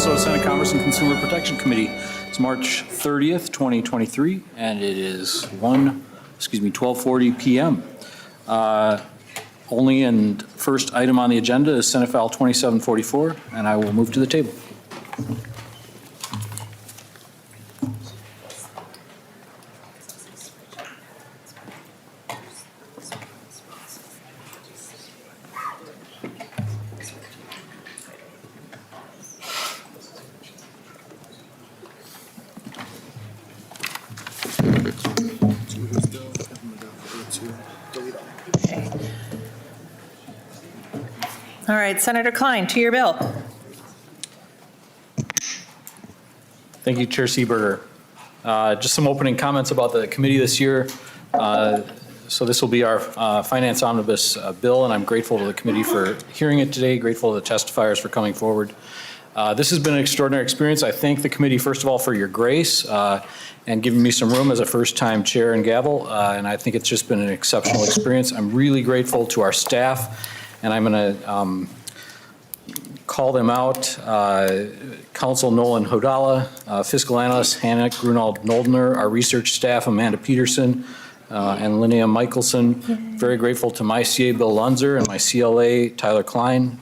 Minnesota Senate Commerce and Consumer Protection Committee. It's March 30th, 2023, and it is 12:40 p.m. Only and first item on the agenda is Senate File 2744, and I will move to the table. All right, Senator Klein, to your bill. Thank you, Chair Seeberger. Just some opening comments about the committee this year. So this will be our Finance Omnibus bill, and I'm grateful to the committee for hearing it today, grateful to the testifiers for coming forward. This has been an extraordinary experience. I thank the committee, first of all, for your grace and giving me some room as a first-time chair and gavel, and I think it's just been an exceptional experience. I'm really grateful to our staff, and I'm going to call them out. Council Nolan Hodala, Fiscal Analyst Hannah Grunwald-Noldner, our research staff Amanda Peterson, and Linnea Michelson. Very grateful to my CA Bill Lunzer and my CLA Tyler Klein.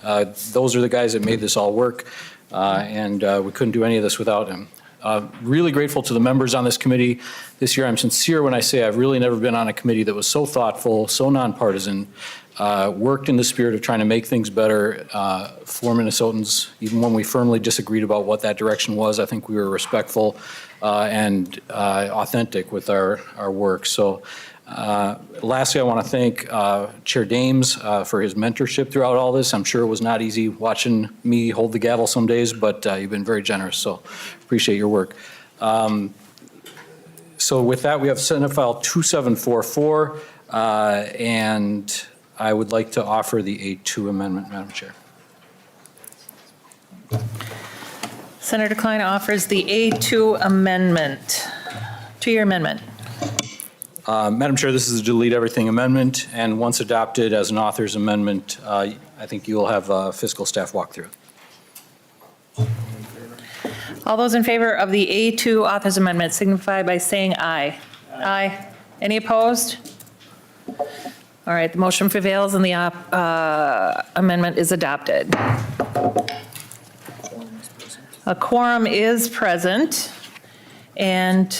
Those are the guys that made this all work, and we couldn't do any of this without him. Really grateful to the members on this committee. This year I'm sincere when I say I've really never been on a committee that was so thoughtful, so nonpartisan, worked in the spirit of trying to make things better for Minnesotans. Even when we firmly disagreed about what that direction was, I think we were respectful and authentic with our work. So lastly, I want to thank Chair Dames for his mentorship throughout all this. I'm sure it was not easy watching me hold the gavel some days, but you've been very generous, so appreciate your work. So with that, we have Senate File 2744, and I would like to offer the A2 amendment, Madam Chair. Senator Klein offers the A2 amendment. To your amendment. Madam Chair, this is a delete everything amendment, and once adopted as an author's amendment, I think you will have fiscal staff walk through it. All those in favor of the A2 author's amendment signify by saying aye. Aye. Any opposed? All right, the motion prevails and the amendment is adopted. A quorum is present, and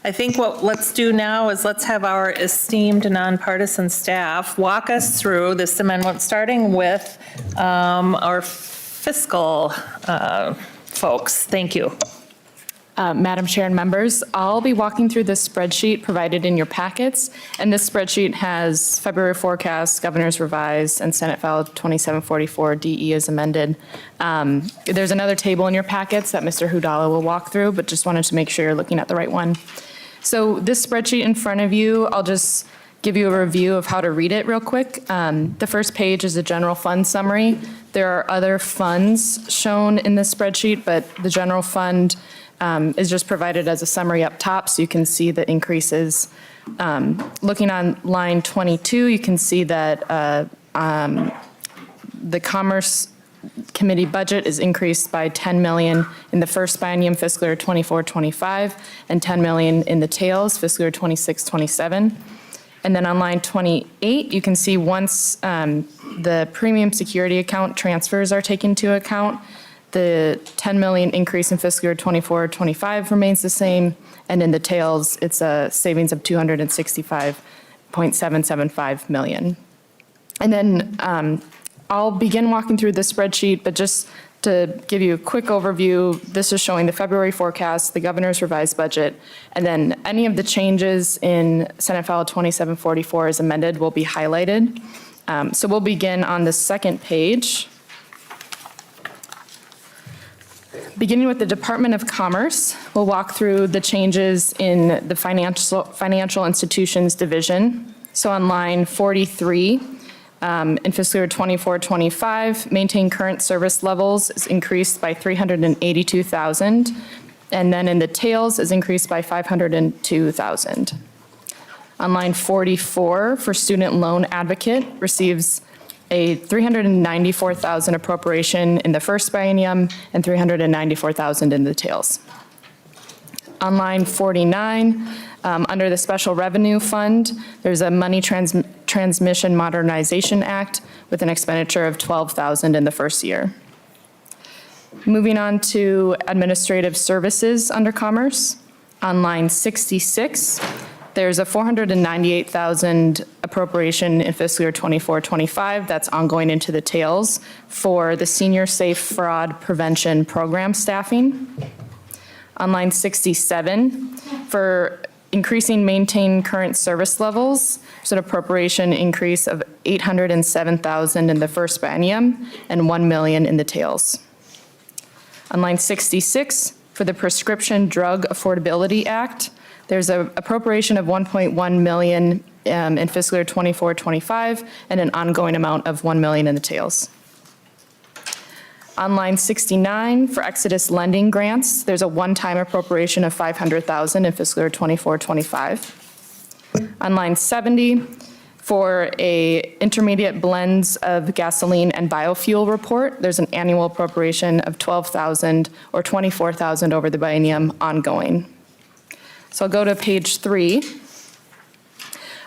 I think what let's do now is let's have our esteemed nonpartisan staff walk us through this amendment, starting with our fiscal folks. Thank you. Madam Chair and members, I'll be walking through this spreadsheet provided in your packets, and this spreadsheet has February forecast, Governor's revised, and Senate File 2744 DE is amended. There's another table in your packets that Mr. Hudala will walk through, but just wanted to make sure you're looking at the right one. So this spreadsheet in front of you, I'll just give you a review of how to read it real quick. The first page is a general fund summary. There are other funds shown in this spreadsheet, but the general fund is just provided as a summary up top, so you can see the increases. Looking on line 22, you can see that the Commerce Committee budget is increased by $10 million in the first biennium fiscal year 24-25 and $10 million in the tails fiscal year 26-27. And then on line 28, you can see once the premium security account transfers are taken into account, the $10 million increase in fiscal year 24-25 remains the same, and in the tails, it's a savings of $265.775 million. And then I'll begin walking through the spreadsheet, but just to give you a quick overview, this is showing the February forecast, the governor's revised budget, and then any of the changes in Senate File 2744 as amended will be highlighted. So we'll begin on the second page. Beginning with the Department of Commerce, we'll walk through the changes in the financial institutions division. So on line 43, in fiscal year 24-25, maintain current service levels is increased by $382,000, and then in the tails is increased by $502,000. On line 44, for student loan advocate, receives a $394,000 appropriation in the first biennium and $394,000 in the tails. On line 49, under the Special Revenue Fund, there's a Money Transmission Modernization Act with an expenditure of $12,000 in the first year. Moving on to Administrative Services under Commerce, on line 66, there's a $498,000 appropriation in fiscal year 24-25 that's ongoing into the tails for the Senior Safe Fraud Prevention Program staffing. On line 67, for increasing maintain current service levels, there's an appropriation increase of $807,000 in the first biennium and $1 million in the tails. On line 66, for the Prescription Drug Affordability Act, there's an appropriation of $1.1 million in fiscal year 24-25 and an ongoing amount of $1 million in the tails. On line 69, for Exodus lending grants, there's a one-time appropriation of $500,000 in fiscal year 24-25. On line 70, for a intermediate blends of gasoline and biofuel report, there's an annual appropriation of $12,000 or $24,000 over the biennium ongoing. So I'll go to page 3.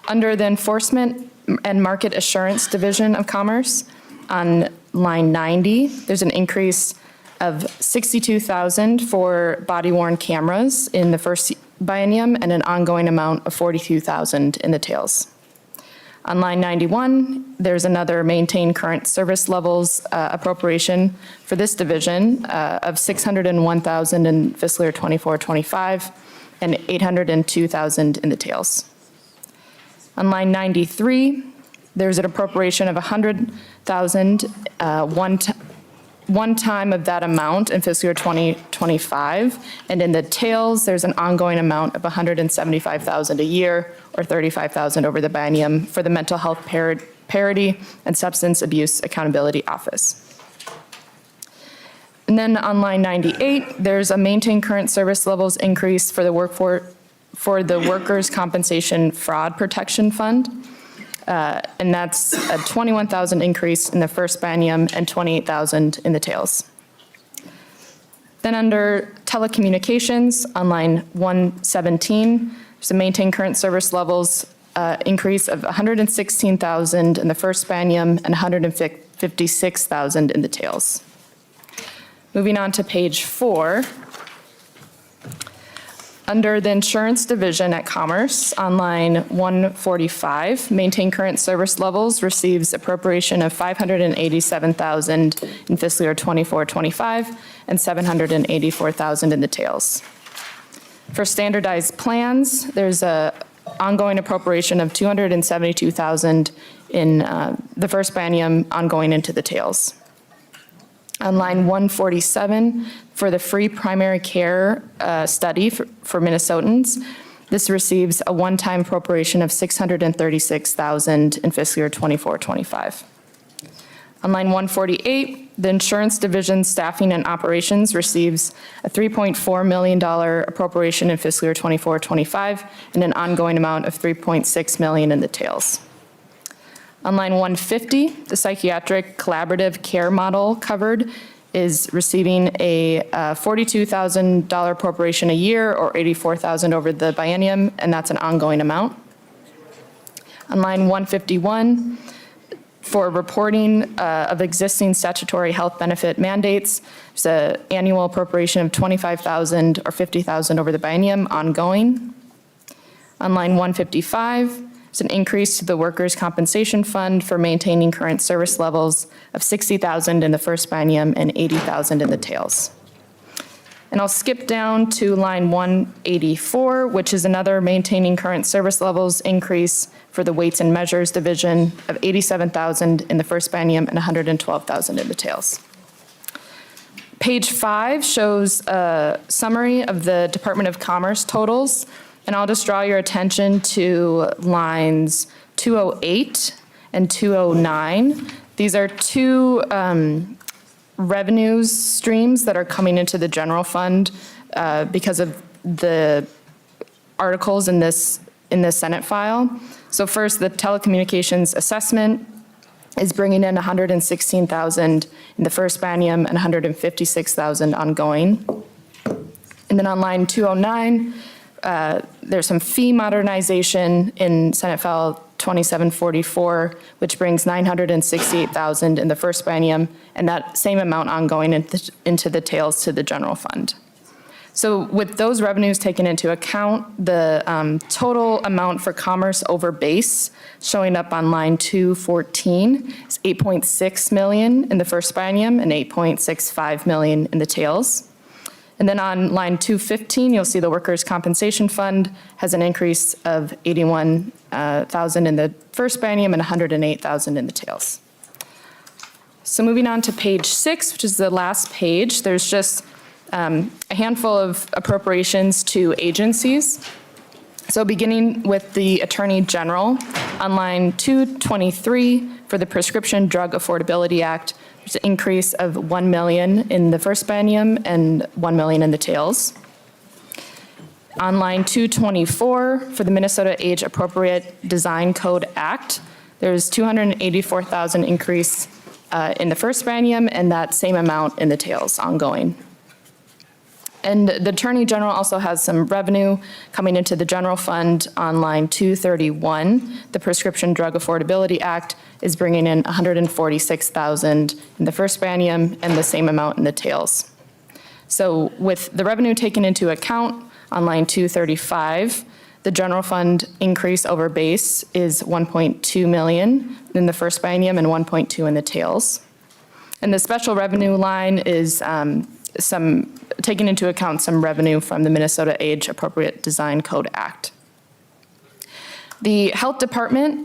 Under the Enforcement and Market Assurance Division of Commerce, on line 90, there's an increase of $62,000 for body-worn cameras in the first biennium and an ongoing amount of $42,000 in the tails. On line 91, there's another maintain current service levels appropriation for this division of $601,000 in fiscal year 24-25 and $802,000 in the tails. On line 93, there's an appropriation of $100,000 one time of that amount in fiscal year 2025, and in the tails, there's an ongoing amount of $175,000 a year or $35,000 over the biennium for the Mental Health Parity and Substance Abuse Accountability Office. And then on line 98, there's a maintain current service levels increase for the Workers' Compensation Fraud Protection Fund. And that's a $21,000 increase in the first biennium and $28,000 in the tails. Then under telecommunications, on line 117, there's a maintain current service levels increase of $116,000 in the first biennium and $156,000 in the tails. Moving on to page 4. Under the Insurance Division at Commerce, on line 145, maintain current service levels receives appropriation of $587,000 in fiscal year 24-25 and $784,000 in the tails. For standardized plans, there's a ongoing appropriation of $272,000 in the first biennium ongoing into the tails. On line 147, for the free primary care study for Minnesotans, this receives a one-time appropriation of $636,000 in fiscal year 24-25. On line 148, the Insurance Division Staffing and Operations receives a $3.4 million appropriation in fiscal year 24-25 and an ongoing amount of $3.6 million in the tails. On line 150, the Psychiatric Collaborative Care Model covered is receiving a $42,000 appropriation a year or $84,000 over the biennium, and that's an ongoing amount. On line 151, for reporting of existing statutory health benefit mandates, there's an annual appropriation of $25,000 or $50,000 over the biennium ongoing. On line 155, it's an increase to the Workers' Compensation Fund for maintaining current service levels of $60,000 in the first biennium and $80,000 in the tails. And I'll skip down to line 184, which is another maintaining current service levels increase for the Weights and Measures Division of $87,000 in the first biennium and $112,000 in the tails. Page 5 shows a summary of the Department of Commerce totals. And I'll just draw your attention to lines 208 and 209. These are two revenue streams that are coming into the general fund because of the articles in this Senate file. So first, the telecommunications assessment is bringing in $116,000 in the first biennium and $156,000 ongoing. And then on line 209, there's some fee modernization in Senate File 2744, which brings $968,000 in the first biennium, and that same amount ongoing into the tails to the general fund. So with those revenues taken into account, the total amount for commerce over base showing up on line 214 is $8.6 million in the first biennium and $8.65 million in the tails. And then on line 215, you'll see the workers' compensation fund has an increase of $81,000 in the first biennium and $108,000 in the tails. So moving on to page 6, which is the last page, there's just a handful of appropriations to agencies. So beginning with the Attorney General, on line 223 for the Prescription Drug Affordability Act, there's an increase of $1 million in the first biennium and $1 million in the tails. On line 224 for the Minnesota Age Appropriate Design Code Act, there's $284,000 increase in the first biennium and that same amount in the tails ongoing. And the Attorney General also has some revenue coming into the general fund on line 231. The Prescription Drug Affordability Act is bringing in $146,000 in the first biennium and the same amount in the tails. So with the revenue taken into account on line 235, the general fund increase over base is $1.2 million in the first biennium and $1.2 in the tails. And the special revenue line is taking into account some revenue from the Minnesota Age Appropriate Design Code Act. The Health Department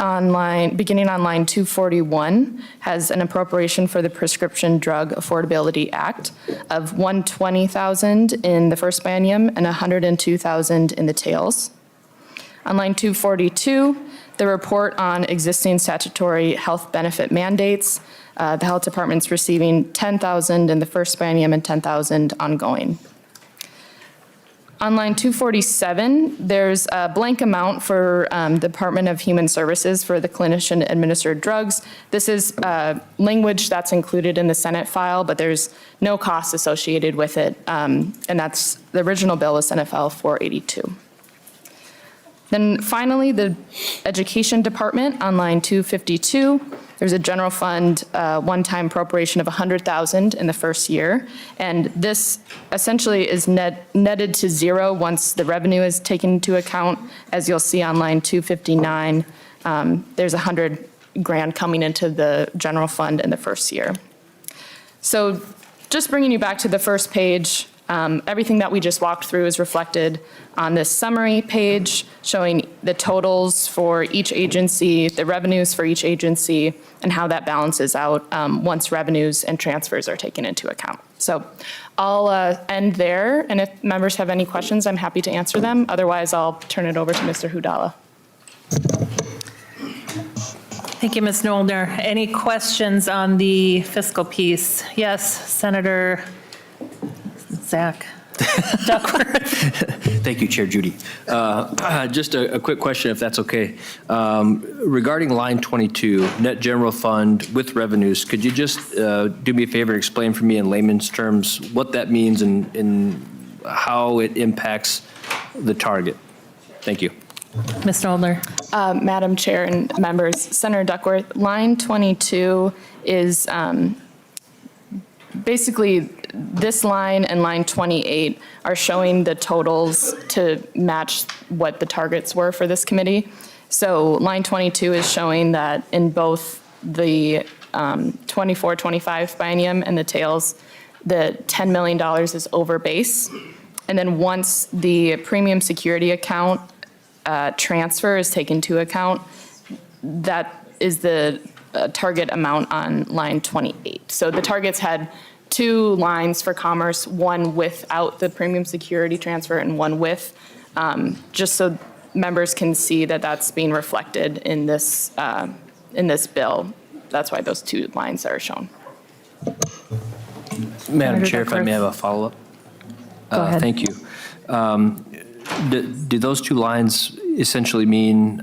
beginning on line 241 has an appropriation for the Prescription Drug Affordability Act of $120,000 in the first biennium and $102,000 in the tails. On line 242, the report on existing statutory health benefit mandates. The Health Department's receiving $10,000 in the first biennium and $10,000 ongoing. On line 247, there's a blank amount for the Department of Human Services for the clinician-administered drugs. This is language that's included in the Senate file, but there's no cost associated with it, and that's the original bill is Senate File 482. Then finally, the Education Department on line 252, there's a general fund one-time appropriation of $100,000 in the first year. And this essentially is netted to zero once the revenue is taken into account. As you'll see on line 259, there's $100,000 coming into the general fund in the first year. So just bringing you back to the first page, everything that we just walked through is reflected on this summary page showing the totals for each agency, the revenues for each agency, and how that balances out once revenues and transfers are taken into account. So I'll end there, and if members have any questions, I'm happy to answer them. Otherwise, I'll turn it over to Mr. Hudala. Thank you, Ms. Noldner. Any questions on the fiscal piece? Yes, Senator Zach Duckworth. Thank you, Chair Judy. Just a quick question, if that's okay. Regarding line 22, net general fund with revenues, could you just do me a favor and explain for me in layman's terms what that means and how it impacts the target? Thank you. Ms. Noldner. Madam Chair and members, Senator Duckworth, line 22 is basically this line and line 28 are showing the totals to match what the targets were for this committee. So line 22 is showing that in both the 24-25 biennium and the tails, the $10 million is over base. And then once the premium security account transfer is taken into account, that is the target amount on line 28. So the targets had two lines for commerce, one without the premium security transfer and one with, just so members can see that that's being reflected in this bill. That's why those two lines are shown. Madam Chair, if I may have a follow-up. Go ahead. Thank you. Do those two lines essentially mean,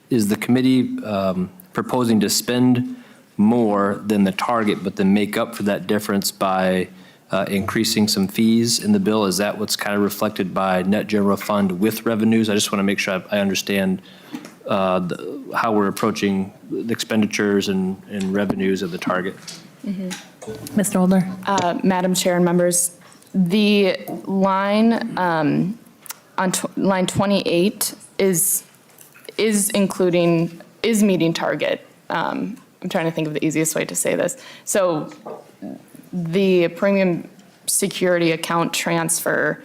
is the committee proposing to spend more than the target, but then make up for that difference by increasing some fees in the bill? Is that what's kind of reflected by net general fund with revenues? I just want to make sure I understand how we're approaching the expenditures and revenues of the target. Mr. Holder? Madam Chair and members, the line line 28 is meeting target. I'm trying to think of the easiest way to say this. So the premium security account transfer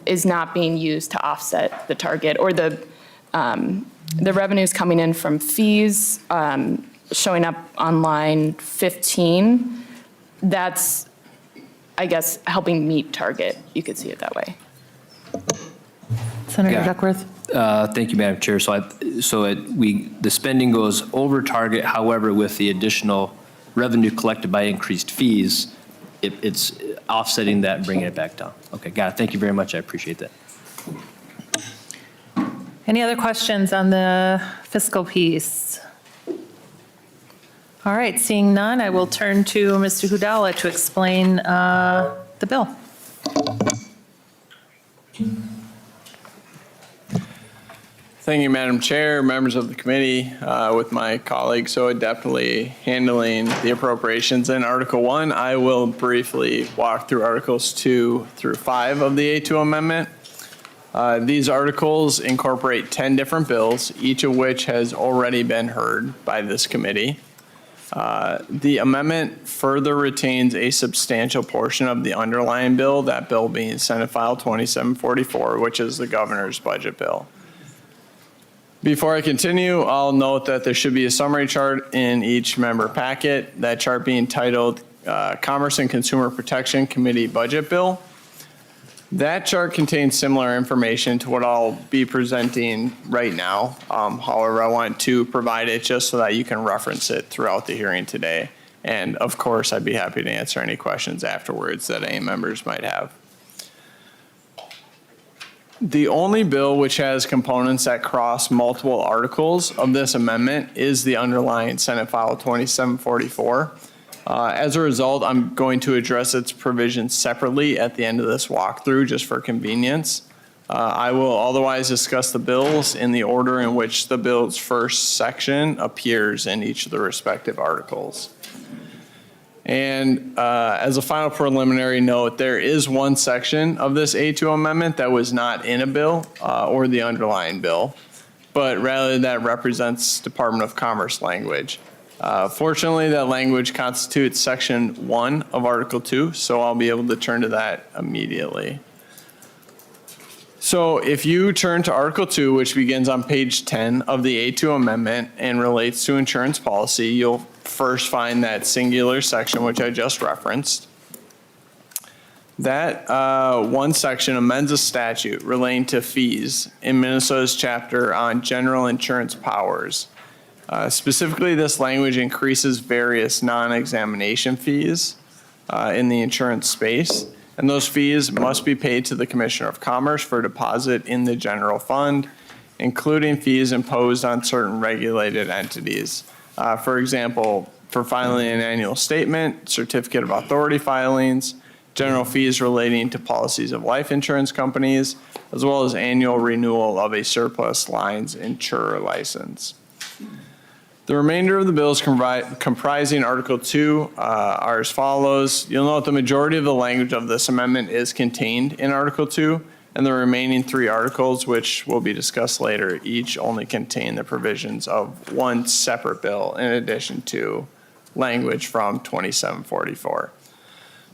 is not being used to offset the target, or the revenues coming in from fees showing up on line 15. That's, I guess, helping meet target. You could see it that way. Senator Yeah. Duckworth? Thank you, Madam Chair. The spending goes over target. However, with the additional revenue collected by increased fees, it's offsetting that and bringing it back down. Okay, got it. Thank you very much. I appreciate that. Any other questions on the fiscal piece? All right, seeing none, I will turn to Mr. Hudala to explain the bill. Thank you, Madam Chair, members of the committee, with my colleague so adeptly handling the appropriations in Article 1. I will briefly walk through Articles 2 through 5 of the A2 amendment. These articles incorporate 10 different bills, each of which has already been heard by this committee. The amendment further retains a substantial portion of the underlying bill, that bill being Senate File 2744, which is the governor's budget bill. Before I continue, I'll note that there should be a summary chart in each member packet, that chart being titled Commerce and Consumer Protection Committee Budget Bill. That chart contains similar information to what I'll be presenting right now. However, I want to provide it just so that you can reference it throughout the hearing today. And of course, I'd be happy to answer any questions afterwards that any members might have. The only bill which has components that cross multiple articles of this amendment is the underlying Senate File 2744. As a result, I'm going to address its provisions separately at the end of this walkthrough, just for convenience. I will otherwise discuss the bills in the order in which the bill's first section appears in each of the respective articles. And as a final preliminary note, there is one section of this A2 amendment that was not in a bill or the underlying bill, but rather that represents Department of Commerce language. Fortunately, that language constitutes Section 1 of Article 2, so I'll be able to turn to that immediately. So if you turn to Article 2, which begins on page 10 of the A2 amendment and relates to insurance policy, you'll first find that singular section, which I just referenced. That one section amends a statute relating to fees in Minnesota's chapter on general insurance powers. Specifically, this language increases various non-examination fees in the insurance space, and those fees must be paid to the Commissioner of Commerce for deposit in the general fund, including fees imposed on certain regulated entities. For example, for filing an annual statement, certificate of authority filings, general fees relating to policies of life insurance companies, as well as annual renewal of a surplus lines insurer license. The remainder of the bills comprising Article 2 are as follows. You'll note the majority of the language of this amendment is contained in Article 2, and the remaining 3 articles, which will be discussed later, each only contain the provisions of one separate bill in addition to language from 2744.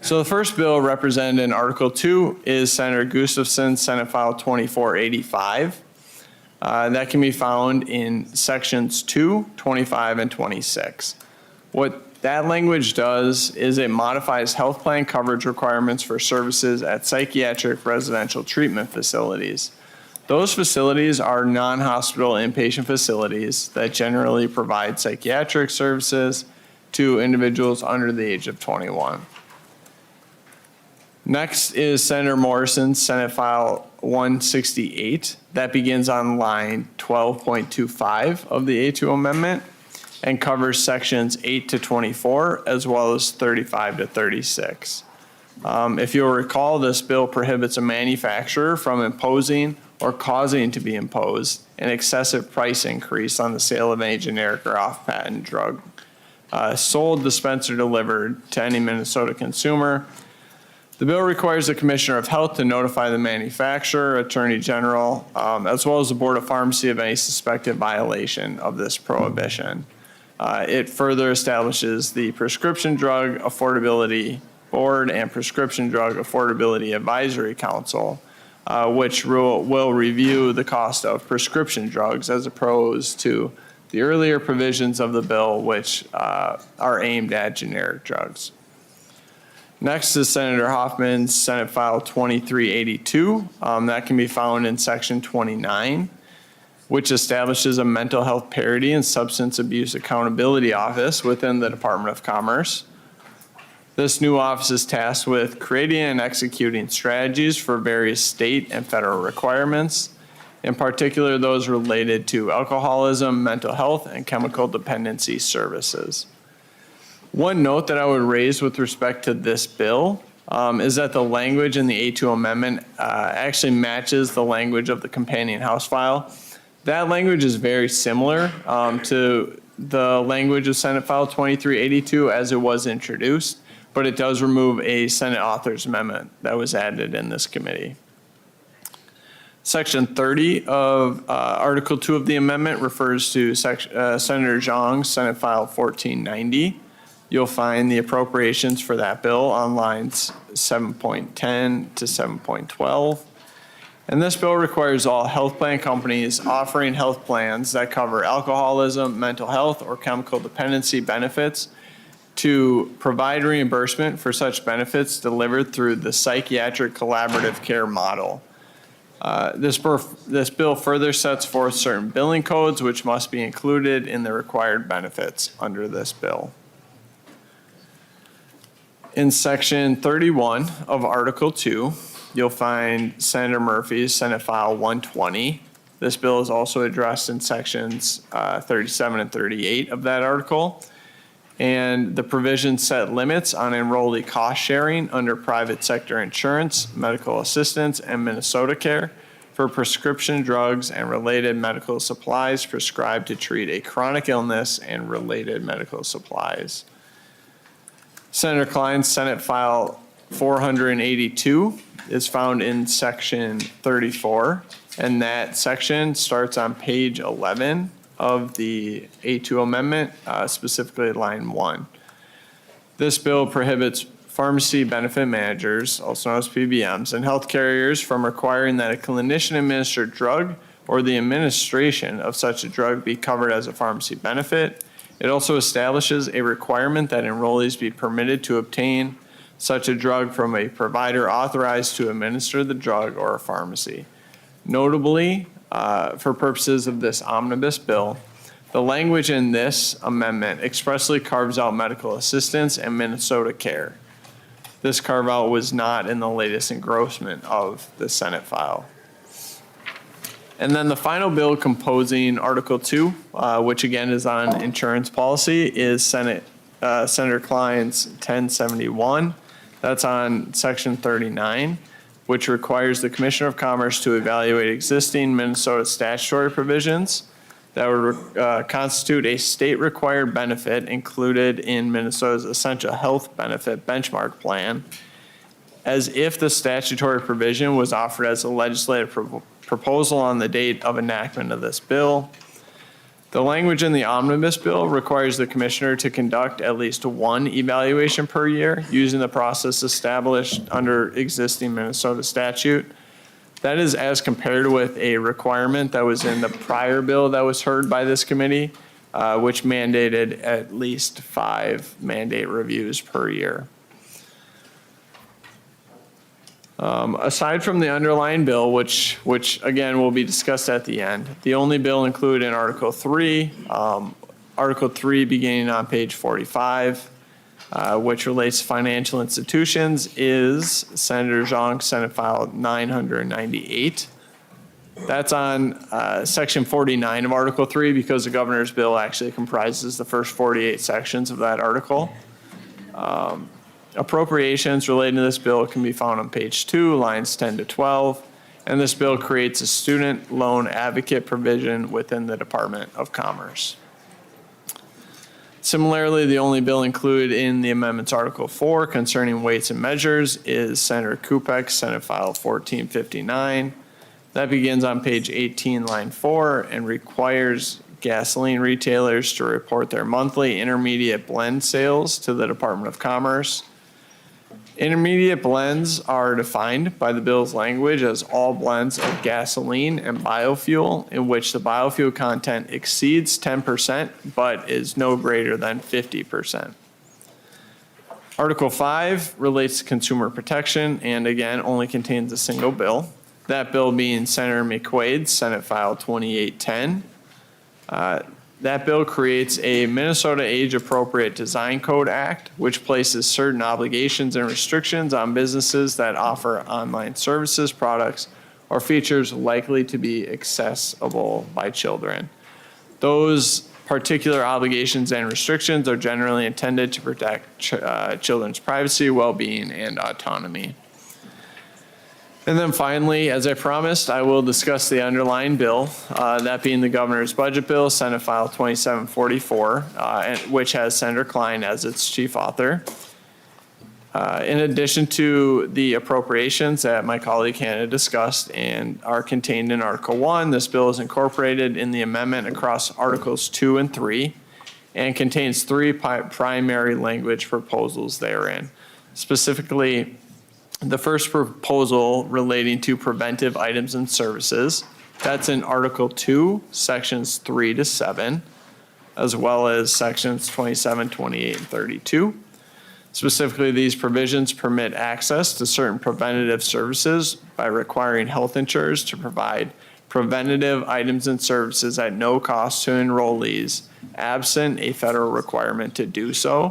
So the first bill represented in Article 2 is Senator Gustafson's Senate File 2485. That can be found in sections 2, 25, and 26. What that language does is it modifies health plan coverage requirements for services at psychiatric residential treatment facilities. Those facilities are non-hospital inpatient facilities that generally provide psychiatric services to individuals under the age of 21. Next is Senator Morrison's Senate File 168. That begins on line 12.25 of the A2 amendment. and covers sections 8 to 24 as well as 35 to 36. If you'll recall, this bill prohibits a manufacturer from imposing or causing to be imposed an excessive price increase on the sale of any generic or off-patent drug sold, dispensed, or delivered to any Minnesota consumer. The bill requires the Commissioner of Health to notify the manufacturer, Attorney General, as well as the Board of Pharmacy of any suspected violation of this prohibition. It further establishes the Prescription Drug Affordability Board and Prescription Drug Affordability Advisory Council, which will review the cost of prescription drugs as opposed to the earlier provisions of the bill, which are aimed at generic drugs. Next is Senator Hoffman's Senate File 2382. That can be found in Section 29, which establishes a mental health parity and substance abuse accountability office within the Department of Commerce. This new office is tasked with creating and executing strategies for various state and federal requirements, in particular those related to alcoholism, mental health, and chemical dependency services. One note that I would raise with respect to this bill is that the language in the A2 amendment actually matches the language of the companion House file. That language is very similar to the language of Senate File 2382 as it was introduced, but it does remove a Senate author's amendment that was added in this committee. Section 30 of Article 2 of the amendment refers to Senator Zhang's Senate File 1490. You'll find the appropriations for that bill on lines 7.10 to 7.12. And this bill requires all health plan companies offering health plans that cover alcoholism, mental health, or chemical dependency benefits to provide reimbursement for such benefits delivered through the psychiatric collaborative care model. This bill further sets forth certain billing codes which must be included in the required benefits under this bill. In Section 31 of Article 2, you'll find Senator Murphy's Senate File 120. This bill is also addressed in Sections 37 and 38 of that article. And the provisions set limits on enrollee cost sharing under private sector insurance, medical assistance, and Minnesota Care for prescription drugs and related medical supplies prescribed to treat a chronic illness and related medical supplies. Senator Klein's Senate File 482 is found in Section 34, and that section starts on page 11 of the A2 amendment, specifically line 1. This bill prohibits pharmacy benefit managers, also known as PBMs, and health carriers from requiring that a clinician-administered drug or the administration of such a drug be covered as a pharmacy benefit. It also establishes a requirement that enrollees be permitted to obtain such a drug from a provider authorized to administer the drug or a pharmacy. Notably, for purposes of this omnibus bill, the language in this amendment expressly carves out medical assistance and Minnesota Care. This carve-out was not in the latest engrossment of the Senate file. And then the final bill composing Article 2, which again is on insurance policy, is Senator Klein's 1071. That's on Section 39, which requires the Commissioner of Commerce to evaluate existing Minnesota statutory provisions that would constitute a state-required benefit included in Minnesota's Essential Health Benefit Benchmark Plan, as if the statutory provision was offered as a legislative proposal on the date of enactment of this bill. The language in the omnibus bill requires the commissioner to conduct at least one evaluation per year using the process established under existing Minnesota statute. That is as compared with a requirement that was in the prior bill that was heard by this committee, which mandated at least 5 mandate reviews per year. Aside from the underlying bill, which again will be discussed at the end, the only bill included in Article 3, Article 3 beginning on page 45, which relates to financial institutions, is Senator Zhang's Senate File 998. That's on section 49 of Article 3 because the governor's bill actually comprises the first 48 sections of that article. Appropriations relating to this bill can be found on page 2, lines 10 to 12. And this bill creates a student loan advocate provision within the Department of Commerce. Similarly, the only bill included in the amendments Article 4 concerning weights and measures is Senator Kupek's Senate File 1459. That begins on page 18, line 4, and requires gasoline retailers to report their monthly intermediate blend sales to the Department of Commerce. Intermediate blends are defined by the bill's language as all blends of gasoline and biofuel in which the biofuel content exceeds 10% but is no greater than 50%. Article 5 relates to consumer protection and again only contains a single bill. That bill being Senator McQuaid's Senate File 2810. That bill creates a Minnesota Age Appropriate Design Code Act, which places certain obligations and restrictions on businesses that offer online services, products, or features likely to be accessible by children. Those particular obligations and restrictions are generally intended to protect children's privacy, well-being, and autonomy. And then finally, as I promised, I will discuss the underlying bill, that being the governor's budget bill, Senate File 2744, which has Senator Klein as its chief author. In addition to the appropriations that my colleague Hannah discussed and are contained in Article 1, this bill is incorporated in the amendment across Articles 2 and 3 and contains 3 primary language proposals therein. Specifically, the first proposal relating to preventive items and services, that's in Article 2, Sections 3 to 7, as well as Sections 27, 28, and 32. Specifically, these provisions permit access to certain preventative services by requiring health insurers to provide preventative items and services at no cost to enrollees, absent a federal requirement to do so.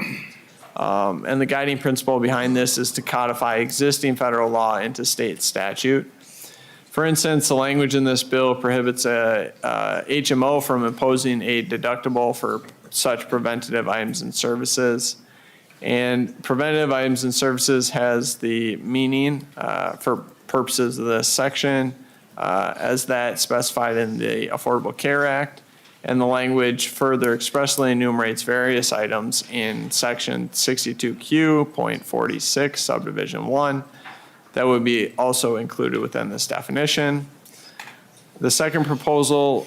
And the guiding principle behind this is to codify existing federal law into state statute. For instance, the language in this bill prohibits a HMO from imposing a deductible for such preventative items and services. And preventative items and services has the meaning for purposes of this section as that specified in the Affordable Care Act. And the language further expressly enumerates various items in section 62Q.46, subdivision 1, that would be also included within this definition. The second proposal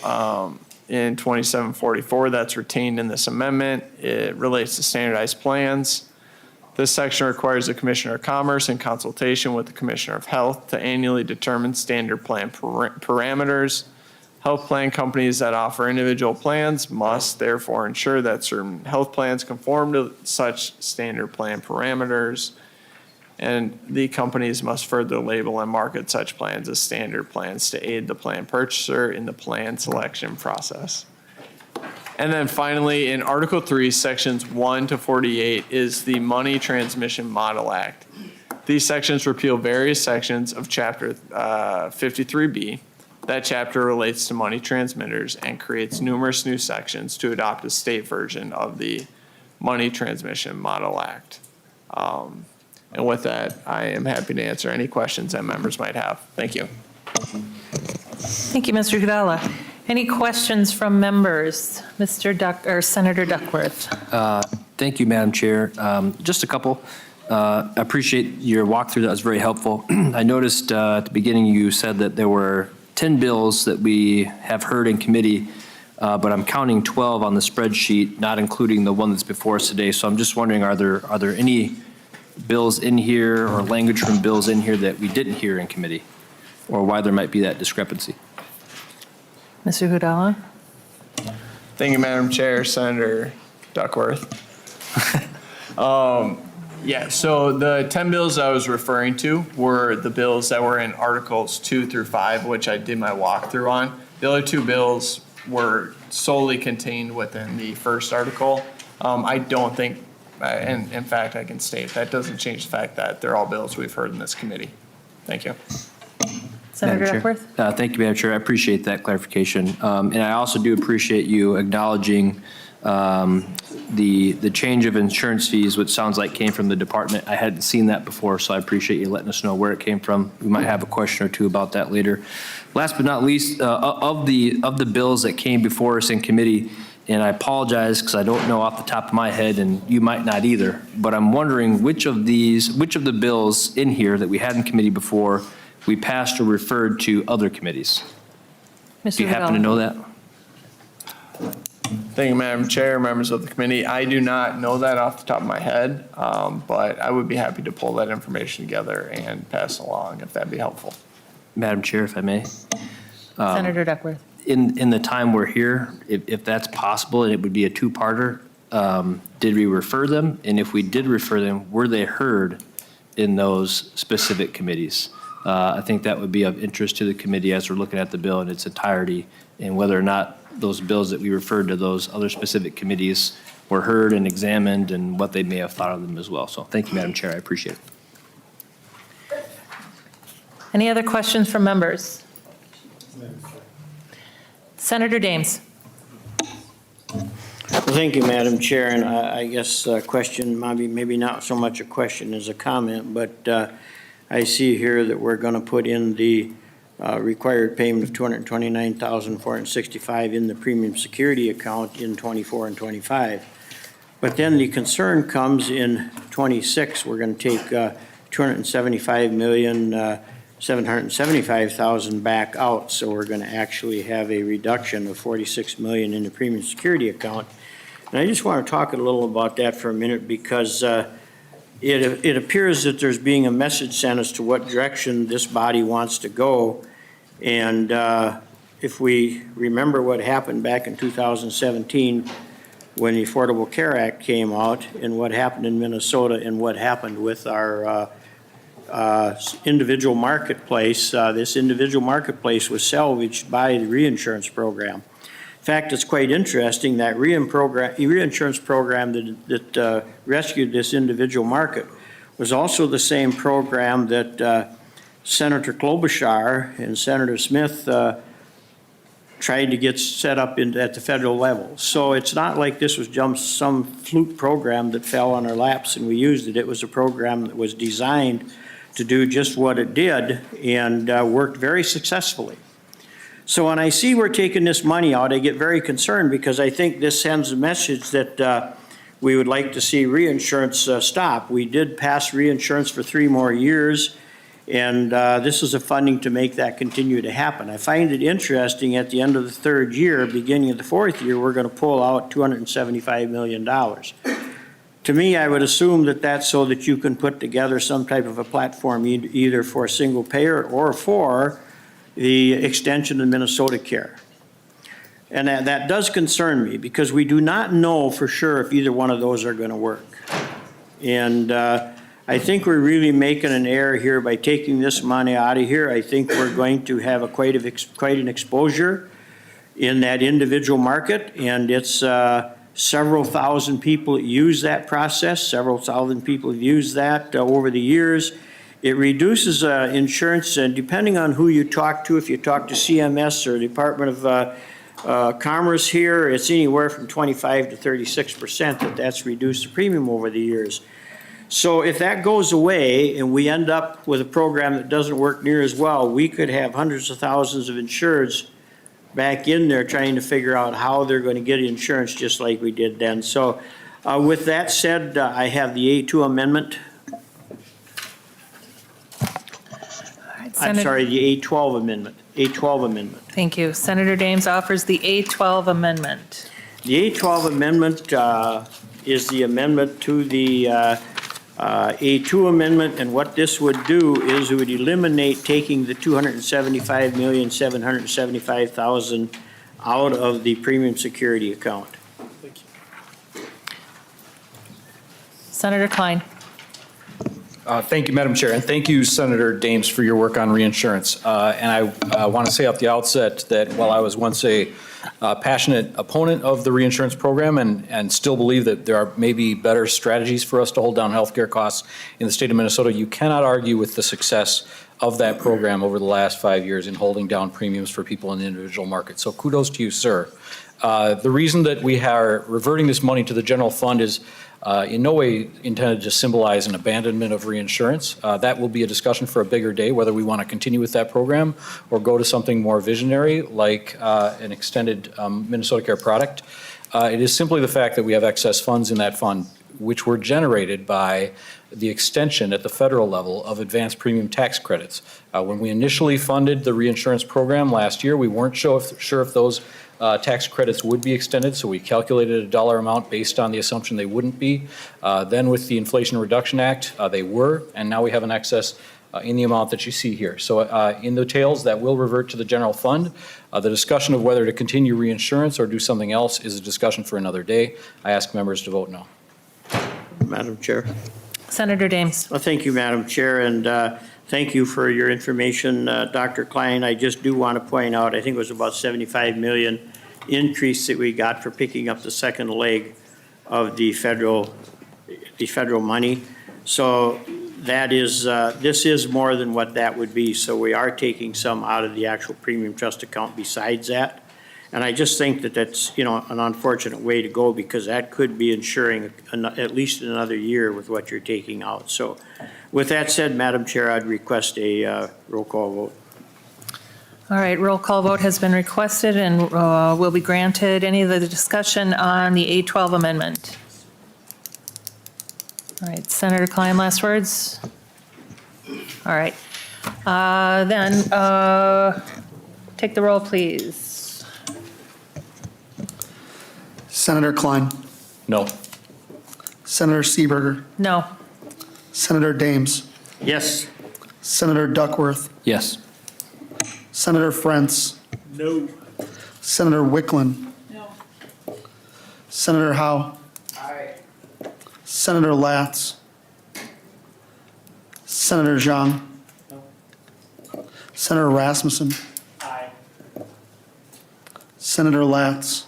in 2744 that's retained in this amendment, it relates to standardized plans. This section requires the Commissioner of Commerce in consultation with the Commissioner of Health to annually determine standard plan parameters. Health plan companies that offer individual plans must therefore ensure that certain health plans conform to such standard plan parameters, and the companies must further label and market such plans as standard plans to aid the plan purchaser in the plan selection process. And then finally, in Article 3, Sections 1 to 48 is the Money Transmission Model Act. These sections repeal various sections of Chapter 53B. That chapter relates to money transmitters and creates numerous new sections to adopt a state version of the Money Transmission Model Act. And with that, I am happy to answer any questions that members might have. Thank you. Thank you, Mr. Gudala. Any questions from members? Senator Duckworth. Thank you, Madam Chair. Just a couple. I appreciate your walkthrough. That was very helpful. I noticed at the beginning you said that there were 10 bills that we have heard in committee, but I'm counting 12 on the spreadsheet, not including the one that's before us today. So I'm just wondering, are there any bills in here or language from bills in here that we didn't hear in committee, or why there might be that discrepancy? Mr. Gudala. Thank you, Madam Chair, Senator Duckworth. Yeah, so the 10 bills I was referring to were the bills that were in Articles 2 through 5, which I did my walkthrough on. The other 2 bills were solely contained within the first article. I don't think, and in fact, I can state that doesn't change the fact that they're all bills we've heard in this committee. Thank you. Senator Madam Chair. Duckworth? Thank you, Madam Chair. I appreciate that clarification. And I also do appreciate you acknowledging the change of insurance fees, which sounds like came from the department. I hadn't seen that before, so I appreciate you letting us know where it came from. We might have a question or two about that later. Last but not least, of the bills that came before us in committee, and I apologize because I don't know off the top of my head, and you might not either, but I'm wondering which of the bills in here that we had in committee before we passed or referred to other committees. Do you happen to know that? Thank you, Madam Chair, members of the committee. I do not know that off the top of my head, but I would be happy to pull that information together and pass along if that'd be helpful. Madam Chair, if I may. Senator Duckworth? In the time we're here, if that's possible, and it would be a two-parter, did we refer them? And if we did refer them, were they heard in those specific committees? I think that would be of interest to the committee as we're looking at the bill in its entirety, and whether or not those bills that we referred to those other specific committees were heard and examined, and what they may have thought of them as well. So thank you, Madam Chair. I appreciate it. Any other questions from members? Senator Dames? Well, thank you, Madam Chair, and I guess a question, maybe not so much a question as a comment, but I see here that we're going to put in the required payment of $229,465 in the premium security account in 24 and 25. But then the concern comes in 26, we're going to take $275,775,000 back out, so we're going to actually have a reduction of $46 million in the premium security account. And I just want to talk a little about that for a minute, because it appears that there's being a message sent as to what direction this body wants to go. And if we remember what happened back in 2017 when the Affordable Care Act came out, and what happened in Minnesota, and what happened with our individual marketplace, this individual marketplace was salvaged by the reinsurance program. In fact, it's quite interesting that reinsurance program that rescued this individual market was also the same program that Senator Klobuchar and Senator Smith tried to get set up at the federal level. So it's not like this was just some fluke program that fell on our laps and we used it. It was a program that was designed to do just what it did, and worked very successfully. So when I see we're taking this money out, I get very concerned, because I think this sends a message that we would like to see reinsurance stop. We did pass reinsurance for 3 more years, and this is a funding to make that continue to happen. I find it interesting, at the end of the 3rd year, beginning of the 4th year, we're going to pull out $275 million. To me, I would assume that that's so that you can put together some type of a platform, either for a single payer or for the extension of Minnesota Care. And that does concern me, because we do not know for sure if either one of those are going to work. And I think we're really making an error here by taking this money out of here. I think we're going to have quite an exposure in that individual market, and it's several thousand people use that process. Several thousand people have used that over the years. It reduces insurance, and depending on who you talk to, if you talk to CMS or Department of Commerce here, it's anywhere from 25 to 36% that's reduced the premium over the years. So if that goes away and we end up with a program that doesn't work near as well, we could have hundreds of thousands of insureds back in there trying to figure out how they're going to get insurance, just like we did then. So with that said, I have the A2 amendment. I'm sorry, the A12 amendment. A12 amendment. Thank you. Senator Dames offers the A12 amendment. The A12 amendment is the amendment to the A2 amendment, and what this would do is it would eliminate taking the $275,775,000 out of the premium security account. Senator Klein? Thank you, Madam Chair, and thank you, Senator Dames, for your work on reinsurance. And I want to say at the outset that while I was once a passionate opponent of the reinsurance program and still believe that there are maybe better strategies for us to hold down healthcare costs in the state of Minnesota, you cannot argue with the success of that program over the last 5 years in holding down premiums for people in the individual market. So kudos to you, sir. The reason that we are reverting this money to the general fund is in no way intended to symbolize an abandonment of reinsurance. That will be a discussion for a bigger day, whether we want to continue with that program or go to something more visionary like an extended Minnesota Care product. It is simply the fact that we have excess funds in that fund, which were generated by the extension at the federal level of advanced premium tax credits. When we initially funded the reinsurance program last year, we weren't sure if those tax credits would be extended, so we calculated a dollar amount based on the assumption they wouldn't be. Then with the Inflation Reduction Act, they were, and now we have an excess in the amount that you see here. So in the tails, that will revert to the general fund. The discussion of whether to continue reinsurance or do something else is a discussion for another day. I ask members to vote no. Madam Chair. Senator Dames. Well, thank you, Madam Chair, and thank you for your information, Dr. Klein. I just do want to point out, I think it was about 75 million increase that we got for picking up the second leg of the federal money. So that is, this is more than what that would be. So we are taking some out of the actual premium trust account besides that. And I just think that that's, you know, an unfortunate way to go because that could be insuring at least another year with what you're taking out. So with that said, Madam Chair, I'd request a roll call vote. All right, roll call vote has been requested and will be granted. Any of the discussion on the A12 amendment? All right, Senator Klein, last words? All right. Then take the roll, please. Senator Klein. No. Senator Seeberger. No. Senator Dames. Yes. Senator Duckworth. Yes. Senator Frentz. No. Senator Wicklund. No. Senator Howe. Aye. Senator Latz. Senator Zhang. Senator Rasmussen. Aye. Senator Latz.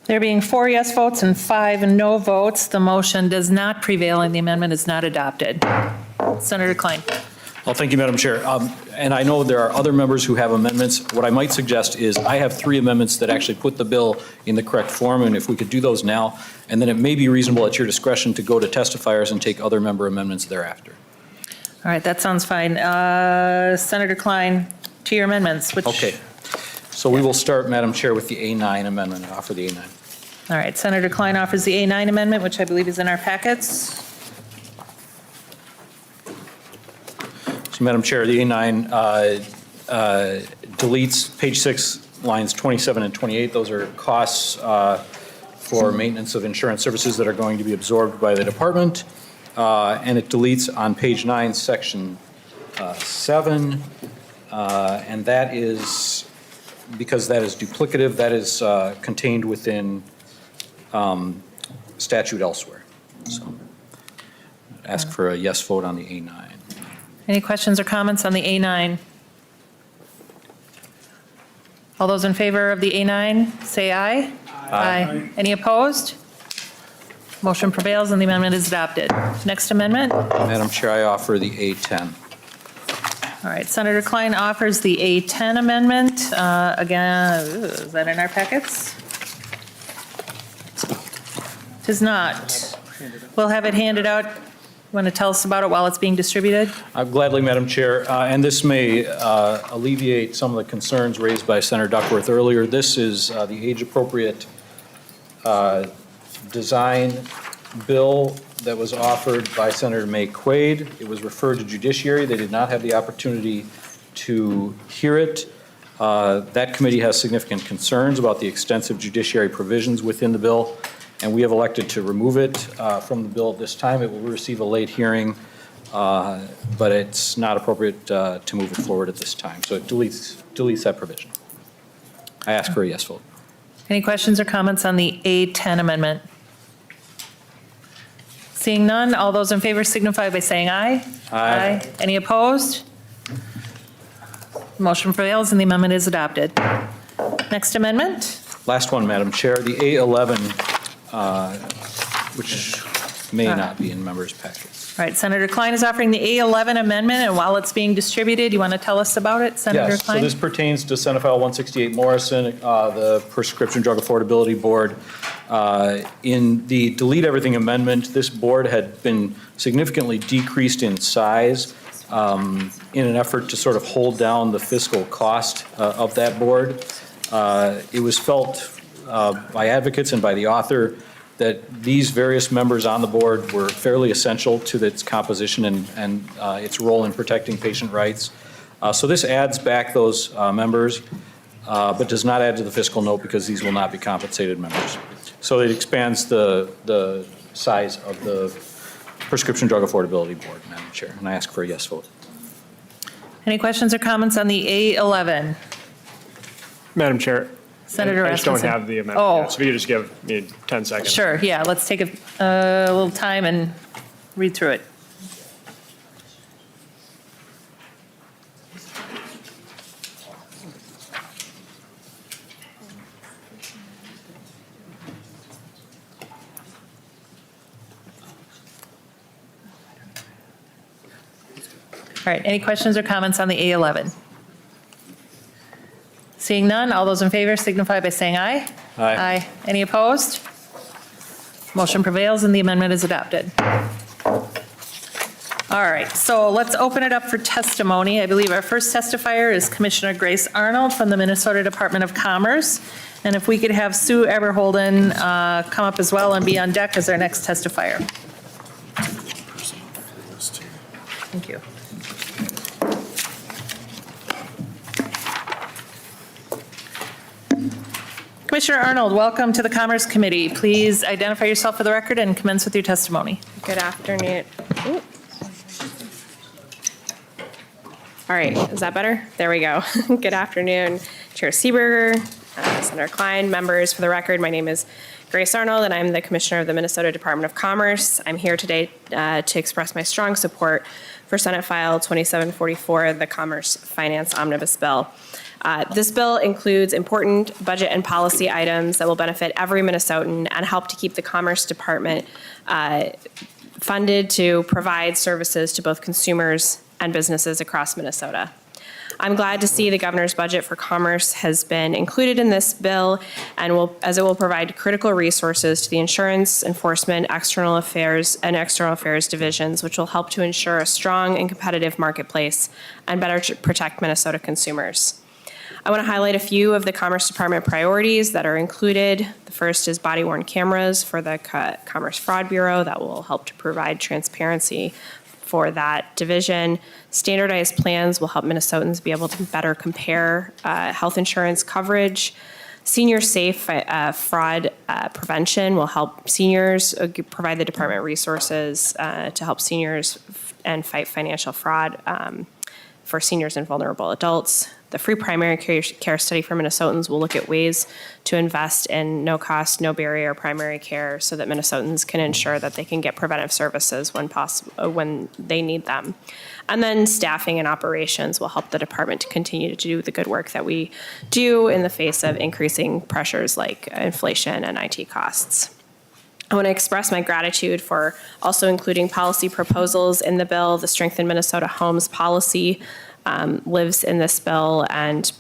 There being 4 yes votes and 5 no votes, the motion does not prevail and the amendment is not adopted. Senator Klein. Well, thank you, Madam Chair. And I know there are other members who have amendments. What I might suggest is I have 3 amendments that actually put the bill in the correct form, and if we could do those now, and then it may be reasonable at your discretion to go to testifiers and take other member amendments thereafter. All right, that sounds fine. Senator Klein, to your amendments, which. Okay. So we will start, Madam Chair, with the A9 amendment and offer the A9. All right, Senator Klein offers the A9 amendment, which I believe is in our packets. So, Madam Chair, the A9 deletes page 6, lines 27 and 28. Those are costs for maintenance of insurance services that are going to be absorbed by the department. And it deletes on page 9, section 7. And that is, because that is duplicative, that is contained within statute elsewhere. So ask for a yes vote on the A9. Any questions or comments on the A9? All those in favor of the A9, say aye. Aye. Any opposed? Motion prevails and the amendment is adopted. Next amendment? Madam Chair, I offer the A10. All right, Senator Klein offers the A10 amendment. Again, is that in our packets? It is not. We'll have it handed out. Want to tell us about it while it's being distributed? Gladly, Madam Chair, and this may alleviate some of the concerns raised by Senator Duckworth earlier. This is the age-appropriate design bill that was offered by Senator May Quaid. It was referred to Judiciary. They did not have the opportunity to hear it. That committee has significant concerns about the extensive judiciary provisions within the bill, and we have elected to remove it from the bill at this time. It will receive a late hearing, but it's not appropriate to move it forward at this time. So it deletes that provision. I ask for a yes vote. Any questions or comments on the A10 amendment? Seeing none, all those in favor signify by saying aye. Aye. Any opposed? Motion prevails and the amendment is adopted. Next amendment? Last one, Madam Chair, the A11, which may not be in members' packets. All right, Senator Klein is offering the A11 amendment, and while it's being distributed, you want to tell us about it, Senator Yes, so Klein? this pertains to Senate File 168 Morrison, the Prescription Drug Affordability Board. In the delete everything amendment, this board had been significantly decreased in size in an effort to sort of hold down the fiscal cost of that board. It was felt by advocates and by the author that these various members on the board were fairly essential to its composition and its role in protecting patient rights. So this adds back those members, but does not add to the fiscal note because these will not be compensated members. So it expands the size of the Prescription Drug Affordability Board, Madam Chair, and I ask for a yes vote. Any questions or comments on the A11? Madam Chair. Senator I just don't Rasmussen. have the amendment Oh. yet, so if you could just give me 10 seconds. Sure, yeah, let's take a little time and read through it. All right, any questions or comments on the A11? Seeing none, all those in favor signify by saying aye. Aye. Any opposed? Motion prevails and the amendment is adopted. All right, so let's open it up for testimony. I believe our first testifier is Commissioner Grace Arnold from the Minnesota Department of Commerce. And if we could have Sue Eberholden come up as well and be on deck as our next testifier. Thank you. Commissioner Arnold, welcome to the Commerce Committee. Please identify yourself for the record and commence with your testimony. Good afternoon. Ooh. All right, is that better? There we go. Good afternoon, Chair Seeberger, Senator Klein, members. For the record, my name is Grace Arnold, and I'm the Commissioner of the Minnesota Department of Commerce. I'm here today to express my strong support for Senate File 2744, the Commerce Finance Omnibus Bill. This bill includes important budget and policy items that will benefit every Minnesotan and help to keep the Commerce Department funded to provide services to both consumers and businesses across Minnesota. I'm glad to see the governor's budget for commerce has been included in this bill and as it will provide critical resources to the insurance, enforcement, external affairs divisions, which will help to ensure a strong and competitive marketplace and better protect Minnesota consumers. I want to highlight a few of the Commerce Department priorities that are included. The first is body-worn cameras for the Commerce Fraud Bureau that will help to provide transparency for that division. Standardized plans will help Minnesotans be able to better compare health insurance coverage. Senior safe fraud prevention will help seniors provide the department resources to help seniors and fight financial fraud for seniors and vulnerable adults. The free primary care study for Minnesotans will look at ways to invest in no-cost, no-barrier primary care so that Minnesotans can ensure that they can get preventive services when they need them. And then staffing and operations will help the department to continue to do the good work that we do in the face of increasing pressures like inflation and IT costs. I want to express my gratitude for also including policy proposals in the bill. The Strengthen Minnesota Homes policy lives in this bill and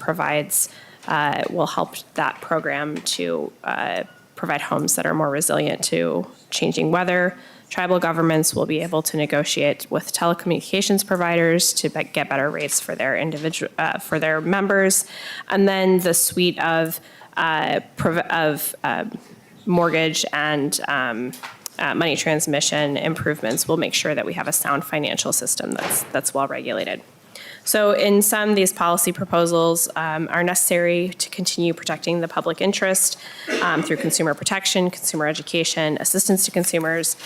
will help that program to provide homes that are more resilient to changing weather. Tribal governments will be able to negotiate with telecommunications providers to get better rates for their members. And then the suite of mortgage and money transmission improvements will make sure that we have a sound financial system that's well regulated. So in sum, these policy proposals are necessary to continue protecting the public interest through consumer protection, consumer education, assistance to consumers,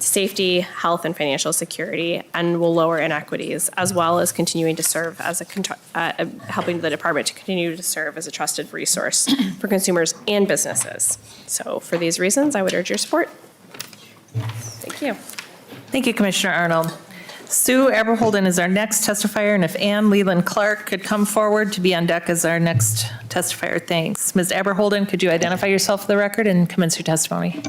safety, health, and financial security, and will lower inequities, as well as continuing to serve as helping the department to continue to serve as a trusted resource for consumers and businesses. So for these reasons, I would urge your support. Thank you. Thank you, Commissioner Arnold. Sue Eberholden is our next testifier, and if Ann Leland Clark could come forward to be on deck as our next testifier. Thanks. Ms. Aberholden, could you identify yourself for the record and commence your testimony?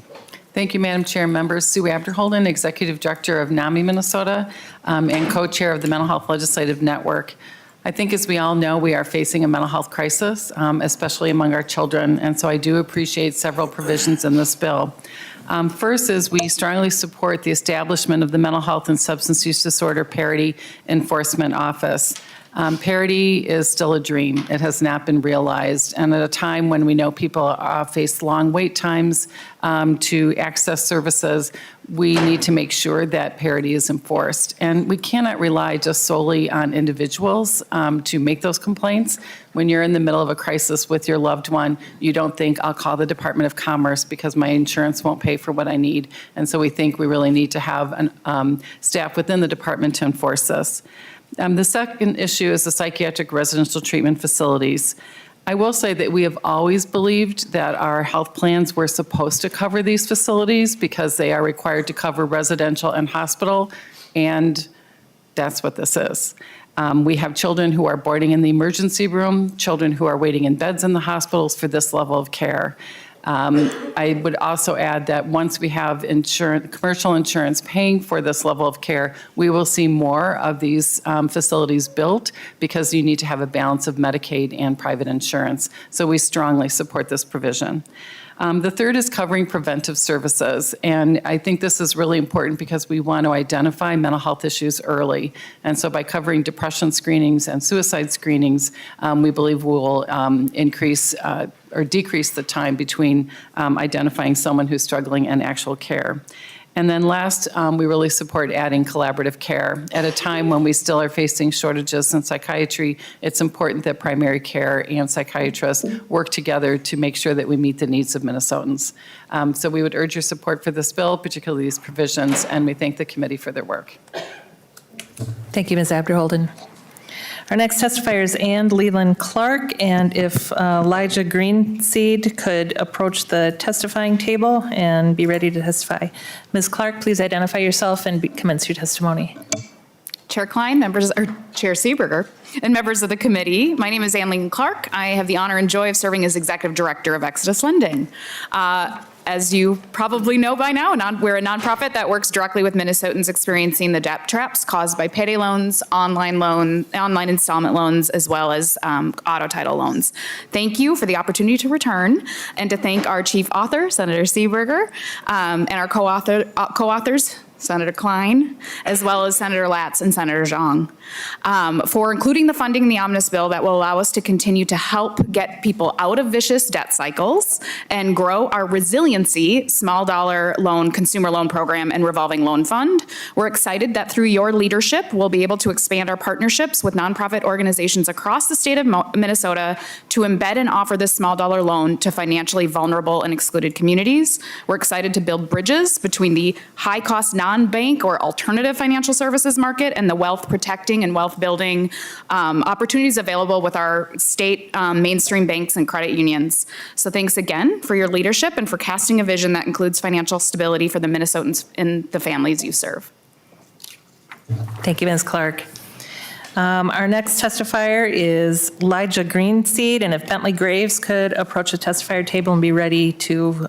Thank you, Madam Chair and members. Sue Abderholden, Executive Director of NAMI Minnesota and Co-Chair of the Mental Health Legislative Network. I think, as we all know, we are facing a mental health crisis, especially among our children, and so I do appreciate several provisions in this bill. First is we strongly support the establishment of the Mental Health and Substance Use Disorder Parity Enforcement Office. Parity is still a dream. It has not been realized. And at a time when we know people face long wait times to access services, we need to make sure that parity is enforced. And we cannot rely just solely on individuals to make those complaints. When you're in the middle of a crisis with your loved one, you don't think, I'll call the Department of Commerce because my insurance won't pay for what I need. And so we think we really need to have staff within the department to enforce this. The second issue is the psychiatric residential treatment facilities. I will say that we have always believed that our health plans were supposed to cover these facilities because they are required to cover residential and hospital, and that's what this is. We have children who are boarding in the emergency room, children who are waiting in beds in the hospitals for this level of care. I would also add that once we have commercial insurance paying for this level of care, we will see more of these facilities built because you need to have a balance of Medicaid and private insurance. So we strongly support this provision. The third is covering preventive services, and I think this is really important because we want to identify mental health issues early. And so by covering depression screenings and suicide screenings, we believe we will increase or decrease the time between identifying someone who's struggling and actual care. And then last, we really support adding collaborative care. At a time when we still are facing shortages in psychiatry, it's important that primary care and psychiatrists work together to make sure that we meet the needs of Minnesotans. So we would urge your support for this bill, particularly these provisions, and we thank the committee for their work. Thank you, Ms. Abderholden. Our next testifier is Ann Leland Clark, and if Elijah Greenseed could approach the testifying table and be ready to testify. Ms. Clark, please identify yourself and commence your testimony. Chair Klein, Chair Seeberger, and members of the committee. My name is Ann Leland Clark. I have the honor and joy of serving as Executive Director of Exodus Lending. As you probably know by now, we're a nonprofit that works directly with Minnesotans experiencing the debt traps caused by payday loans, online installment loans, as well as auto title loans. Thank you for the opportunity to return, and to thank our chief author, Senator Seeberger, and our co-authors, Senator Klein, as well as Senator Latz and Senator Zhang, for including the funding in the Omnibus bill that will allow us to continue to help get people out of vicious debt cycles and grow our resiliency small dollar loan, consumer loan program, and revolving loan fund. We're excited that through your leadership, we'll be able to expand our partnerships with nonprofit organizations across the state of Minnesota to embed and offer this small dollar loan to financially vulnerable and excluded communities. We're excited to build bridges between the high cost non-bank or alternative financial services market and the wealth protecting and wealth building opportunities available with our state mainstream banks and credit unions. So thanks again for your leadership and for casting a vision that includes financial stability for the Minnesotans and the families you serve. Thank you, Ms. Clark. Our next testifier is Elijah Greenseed, and if Bentley Graves could approach the testifier table and be ready to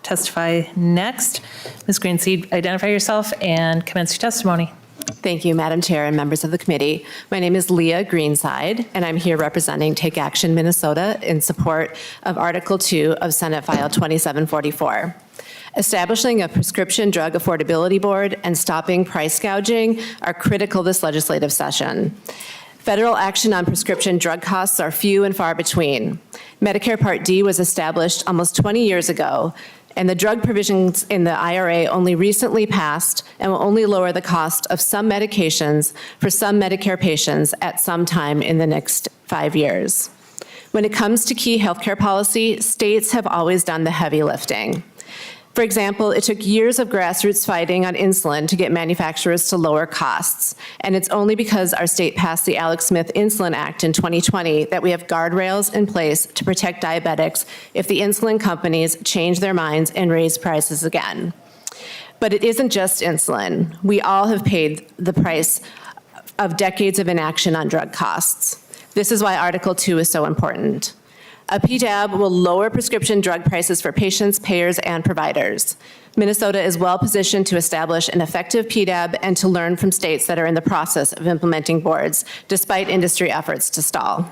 testify next. Ms. Greenseed, identify yourself and commence your testimony. Thank you, Madam Chair and members of the committee. My name is Leah Greenside, and I'm here representing Take Action Minnesota in support of Article 2 of Senate File 2744. Establishing a prescription drug affordability board and stopping price gouging are critical this legislative session. Federal action on prescription drug costs are few and far between. Medicare Part D was established almost 20 years ago, and the drug provisions in the IRA only recently passed and will only lower the cost of some medications for some Medicare patients at some time in the next 5 years. When it comes to key healthcare policy, states have always done the heavy lifting. For example, it took years of grassroots fighting on insulin to get manufacturers to lower costs, and it's only because our state passed the Alex Smith Insulin Act in 2020 that we have guardrails in place to protect diabetics if the insulin companies change their minds and raise prices again. But it isn't just insulin. We all have paid the price of decades of inaction on drug costs. This is why Article 2 is so important. A PDAB will lower prescription drug prices for patients, payers, and providers. Minnesota is well-positioned to establish an effective PDAB and to learn from states that are in the process of implementing boards, despite industry efforts to stall.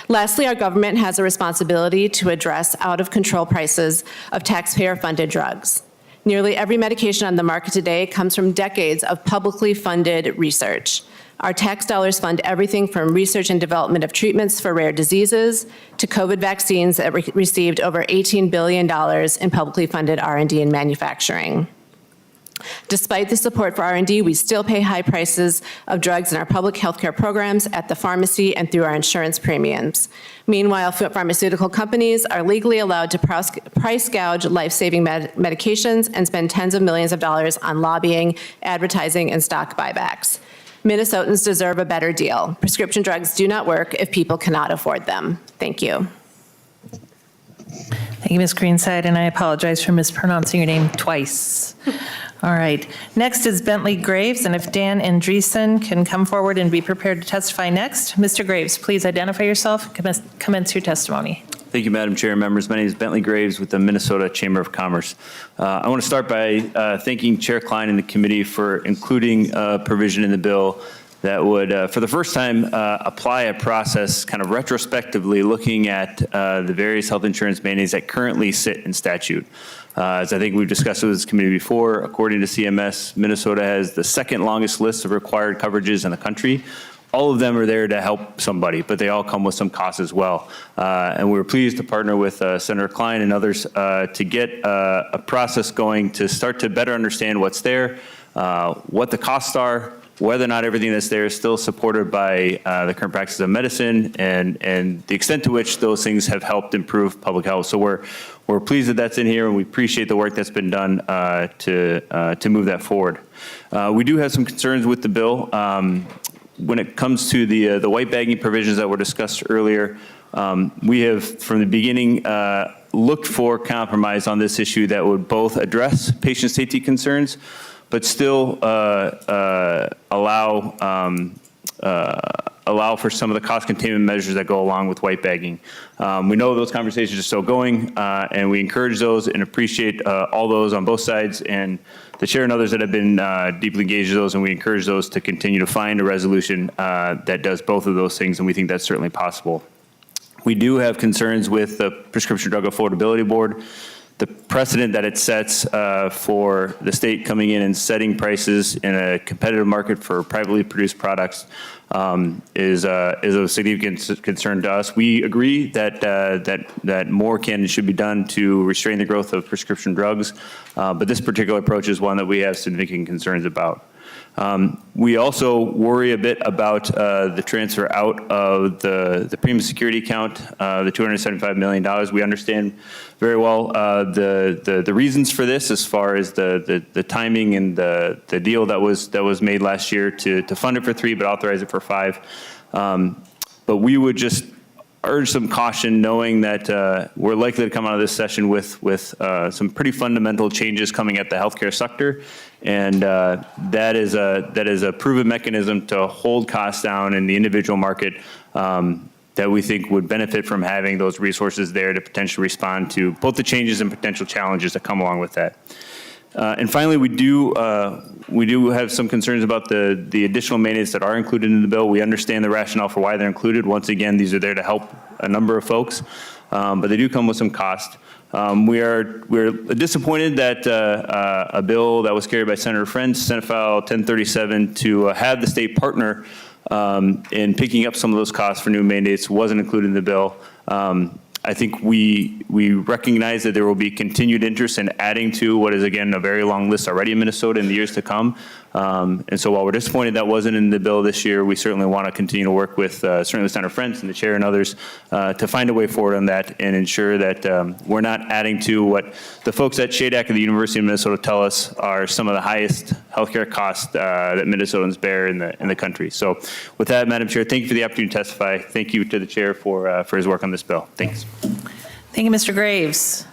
Lastly, our government has a responsibility to address out-of-control prices of taxpayer-funded drugs. Nearly every medication on the market today comes from decades of publicly funded research. Our tax dollars fund everything from research and development of treatments for rare diseases to COVID vaccines that received over $18 billion in publicly funded R&D and manufacturing. Despite the support for R&D, we still pay high prices of drugs in our public healthcare programs, at the pharmacy, and through our insurance premiums. Meanwhile, pharmaceutical companies are legally allowed to price gouge life-saving medications and spend tens of millions of dollars on lobbying, advertising, and stock buybacks. Minnesotans deserve a better deal. Prescription drugs do not work if people cannot afford them. Thank you. Thank you, Ms. Greenside, and I apologize for mispronouncing your name twice. All right. Next is Bentley Graves, and if Dan Andreessen can come forward and be prepared to testify next. Mr. Graves, please identify yourself, commence your testimony. Thank you, Madam Chair and members. My name is Bentley Graves with the Minnesota Chamber of Commerce. I want to start by thanking Chair Klein and the committee for including a provision in the bill that would, for the first time, apply a process kind of retrospectively looking at the various health insurance mandates that currently sit in statute. As I think we've discussed with this committee before, according to CMS, Minnesota has the second longest list of required coverages in the country. All of them are there to help somebody, but they all come with some costs as well. And we were pleased to partner with Senator Klein and others to get a process going to start to better understand what's there, what the costs are, whether or not everything that's there is still supported by the current practices of medicine, and the extent to which those things have helped improve public health. So we're pleased that that's in here, and we appreciate the work that's been done to move that forward. We do have some concerns with the bill. When it comes to the white bagging provisions that were discussed earlier, we have from the beginning looked for compromise on this issue that would both address patient safety concerns, but still allow for some of the cost containment measures that go along with white bagging. We know those conversations are still going, and we encourage those and appreciate all those on both sides, and the chair and others that have been deeply engaged in those, and we encourage those to continue to find a resolution that does both of those things, and we think that's certainly possible. We do have concerns with the Prescription Drug Affordability Board. The precedent that it sets for the state coming in and setting prices in a competitive market for privately produced products is of significant concern to us. We agree that more can and should be done to restrain the growth of prescription drugs, but this particular approach is one that we have significant concerns about. We also worry a bit about the transfer out of the premium security account, the $275 million. We understand very well the reasons for this, as far as the timing and the deal that was made last year to fund it for 3, but authorize it for 5. But we would just urge some caution, knowing that we're likely to come out of this session with some pretty fundamental changes coming at the healthcare sector, and that is a proven mechanism to hold costs down in the individual market that we think would benefit from having those resources there to potentially respond to both the changes and potential challenges that come along with that. And finally, we do have some concerns about the additional mandates that are included in the bill. We understand the rationale for why they're included. Once again, these are there to help a number of folks, but they do come with some cost. We're disappointed that a bill that was carried by Senator Friends, Senate File 1037, to have the state partner in picking up some of those costs for new mandates wasn't included in the bill. I think we recognize that there will be continued interest in adding to what is, again, a very long list already in Minnesota in the years to come. And so while we're disappointed that wasn't in the bill this year, we certainly want to continue to work with certainly Senator Friends and the chair and others to find a way forward on that and ensure that we're not adding to what the folks at SHADAC at the University of Minnesota tell us are some of the highest healthcare costs that Minnesotans bear in the country. So with that, Madam Chair, thank you for the opportunity to testify. Thank you to the chair for his work on this bill. Thanks. Thank you, Mr. Graves.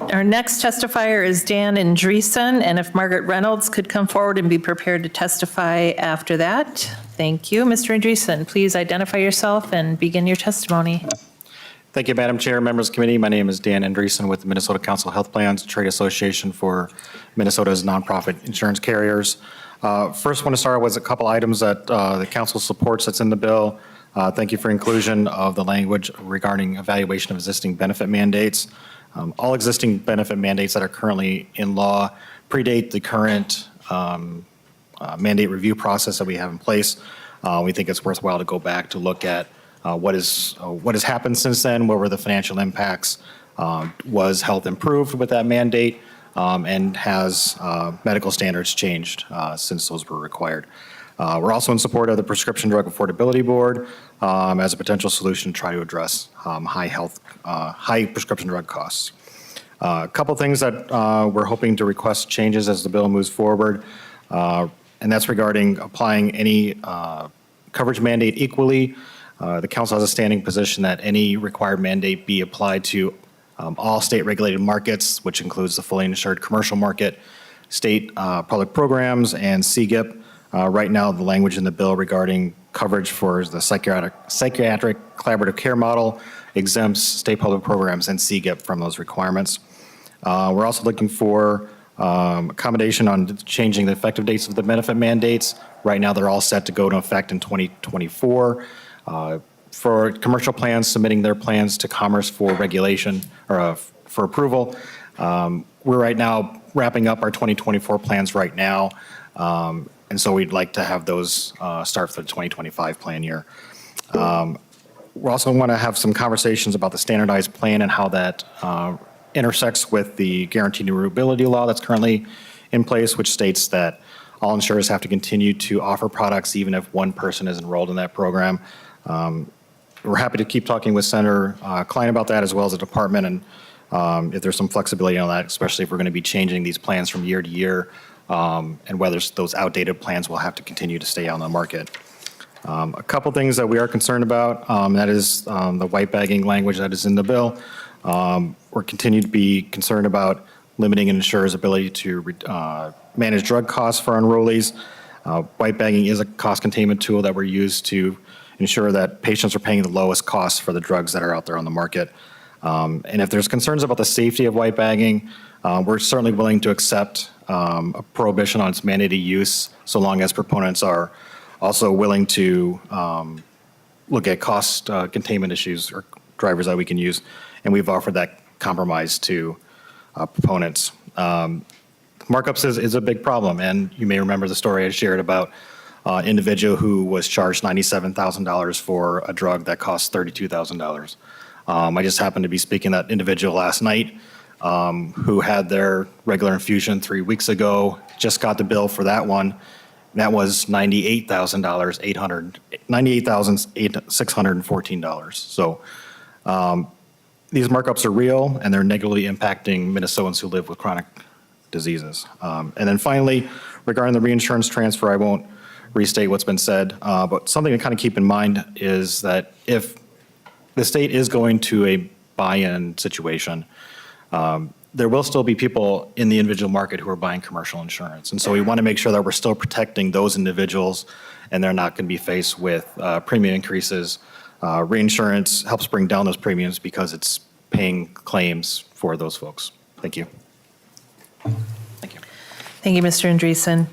Our next testifier is Dan Andreessen, and if Margaret Reynolds could come forward and be prepared to testify after that. Thank you. Mr. Andreessen, please identify yourself and begin your testimony. Thank you, Madam Chair, members of the committee. My name is Dan Andreessen with the Minnesota Council of Health Plans, trade association for Minnesota's nonprofit insurance carriers. First, want to start with a couple items that the council supports that's in the bill. Thank you for inclusion of the language regarding evaluation of existing benefit mandates. All existing benefit mandates that are currently in law predate the current mandate review process that we have in place. We think it's worthwhile to go back to look at what has happened since then, what were the financial impacts, was health improved with that mandate, and has medical standards changed since those were required. We're also in support of the Prescription Drug Affordability Board as a potential solution to try to address high prescription drug costs. A couple things that we're hoping to request changes as the bill moves forward, and that's regarding applying any coverage mandate equally. The council has a standing position that any required mandate be applied to all state-regulated markets, which includes the fully insured commercial market, state public programs, and CGIP. Right now, the language in the bill regarding coverage for the psychiatric collaborative care model exempts state public programs and CGIP from those requirements. We're also looking for accommodation on changing the effective dates of the benefit mandates. Right now, they're all set to go into effect in 2024. For commercial plans submitting their plans to Commerce for regulation or for approval, we're right now wrapping up our 2024 plans right now. And so we'd like to have those start for the 2025 plan year. We also want to have some conversations about the standardized plan and how that intersects with the guaranteed durability law that's currently in place, which states that all insurers have to continue to offer products even if one person is enrolled in that program. We're happy to keep talking with Senator Klein about that as well as the department, and if there's some flexibility on that, especially if we're going to be changing these plans from year to year, and whether those outdated plans will have to continue to stay on the market. A couple things that we are concerned about, that is the white bagging language that is in the bill. We're continuing to be concerned about limiting an insurer's ability to manage drug costs for enrollees. White bagging is a cost containment tool that we're used to ensure that patients are paying the lowest costs for the drugs that are out there on the market. And if there's concerns about the safety of white bagging, we're certainly willing to accept a prohibition on its mandated use so long as proponents are also willing to look at cost containment issues or drivers that we can use. And we've offered that compromise to proponents. Markups is a big problem, and you may remember the story I shared about an individual who was charged $97,000 for a drug that cost $32,000. I just happened to be speaking to that individual last night who had their regular infusion 3 weeks ago, just got the bill for that one. That was $98,614. So these markups are real, and they're negatively impacting Minnesotans who live with chronic diseases. And then finally, regarding the reinsurance transfer, I won't restate what's been said, but something to kind of keep in mind is that if the state is going to a buy-in situation, there will still be people in the individual market who are buying commercial insurance. And so we want to make sure that we're still protecting those individuals and they're not going to be faced with premium increases. Reinsurance helps bring down those premiums because it's paying claims for those folks. Thank you. Thank you. Thank you, Mr. Andreessen.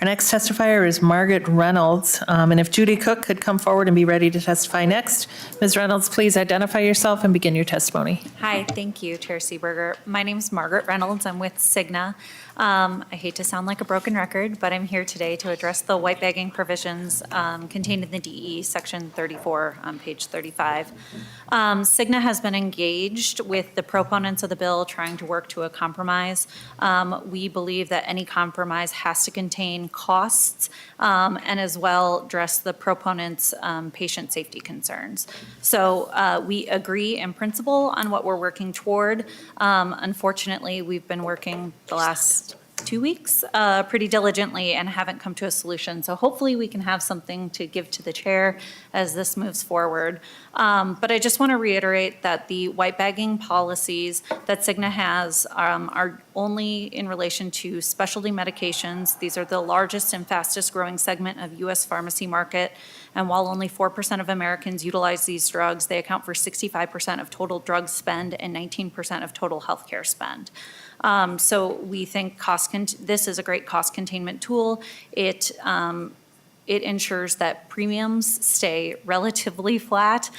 Our next testifier is Margaret Reynolds. And if Judy Cook could come forward and be ready to testify next. Ms. Reynolds, please identify yourself and begin your testimony. Hi, thank you, Chair Seeberger. My name is Margaret Reynolds. I'm with Cigna. I hate to sound like a broken record, but I'm here today to address the white bagging provisions contained in the DE, Section 34 on page 35. Cigna has been engaged with the proponents of the bill trying to work to a compromise. We believe that any compromise has to contain costs and as well address the proponents' patient safety concerns. So we agree in principle on what we're working toward. Unfortunately, we've been working the last last 2 weeks pretty diligently and haven't come to a solution. So hopefully we can have something to give to the chair as this moves forward. But I just want to reiterate that the white bagging policies that Cigna has are only in relation to specialty medications. These are the largest and fastest growing segment of U.S. pharmacy market. And while only 4% of Americans utilize these drugs, they account for 65% of total drug spend and 19% of total healthcare spend. So we think this is a great cost containment tool. It ensures that premiums stay relatively flat.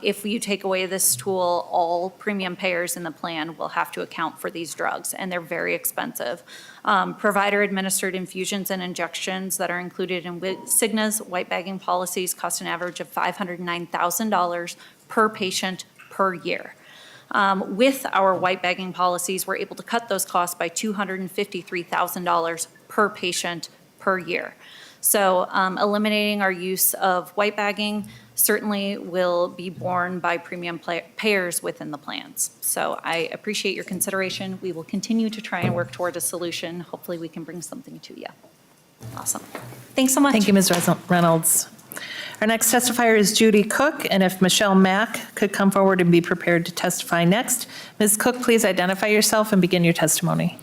If you take away this tool, all premium payers in the plan will have to account for these drugs, and they're very expensive. Provider-administered infusions and injections that are included in Cigna's white bagging policies cost an average of $509,000 per patient per year. With our white bagging policies, we're able to cut those costs by $253,000 per patient per year. So eliminating our use of white bagging certainly will be borne by premium payers within the plans. So I appreciate your consideration. We will continue to try and work toward a solution. Hopefully we can bring something to you. Awesome. Thanks so much. Thank you, Ms. Reynolds. Our next testifier is Judy Cook, and if Michelle Mack could come forward and be prepared to testify next. Ms. Cook, please identify yourself and begin your testimony.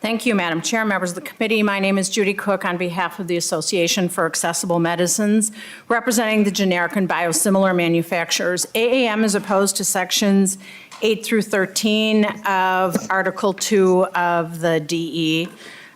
Thank you, Madam Chair, members of the committee. My name is Judy Cook on behalf of the Association for Accessible Medicines, representing the generic and biosimilar manufacturers. AAM is opposed to sections 8 through 13 of Article 2 of the DE.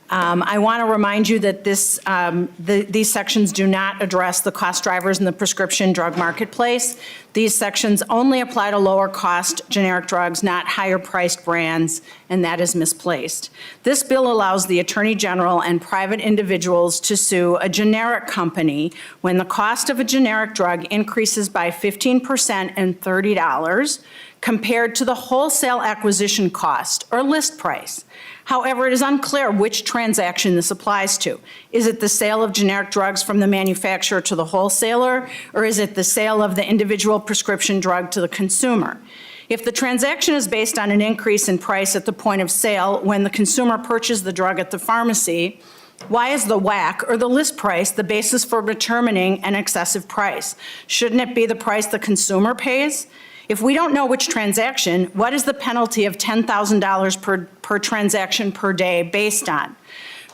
I want to remind you that these sections do not address the cost drivers in the prescription drug marketplace. These sections only apply to lower cost generic drugs, not higher priced brands, and that is misplaced. This bill allows the Attorney General and private individuals to sue a generic company when the cost of a generic drug increases by 15% and $30 compared to the wholesale acquisition cost or list price. However, it is unclear which transaction this applies to. Is it the sale of generic drugs from the manufacturer to the wholesaler, or is it the sale of the individual prescription drug to the consumer? If the transaction is based on an increase in price at the point of sale when the consumer purchased the drug at the pharmacy, why is the WAC or the list price the basis for determining an excessive price? Shouldn't it be the price the consumer pays? If we don't know which transaction, what is the penalty of $10,000 per transaction per day based on?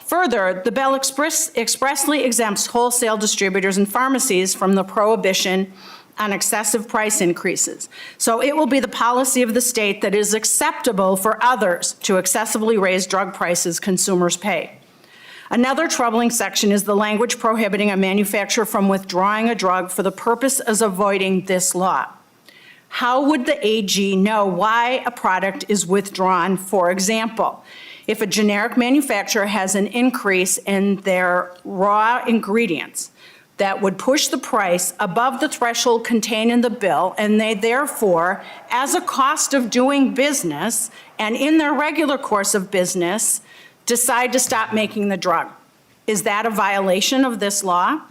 Further, the bill expressly exempts wholesale distributors and pharmacies from the prohibition on excessive price increases. So it will be the policy of the state that it is acceptable for others to excessively raise drug prices consumers pay. Another troubling section is the language prohibiting a manufacturer from withdrawing a drug for the purpose of avoiding this law. How would the AG know why a product is withdrawn? For example, if a generic manufacturer has an increase in their raw ingredients that would push the price above the threshold contained in the bill, and they therefore, as a cost of doing business and in their regular course of business, decide to stop making the drug. Is that a violation of this law?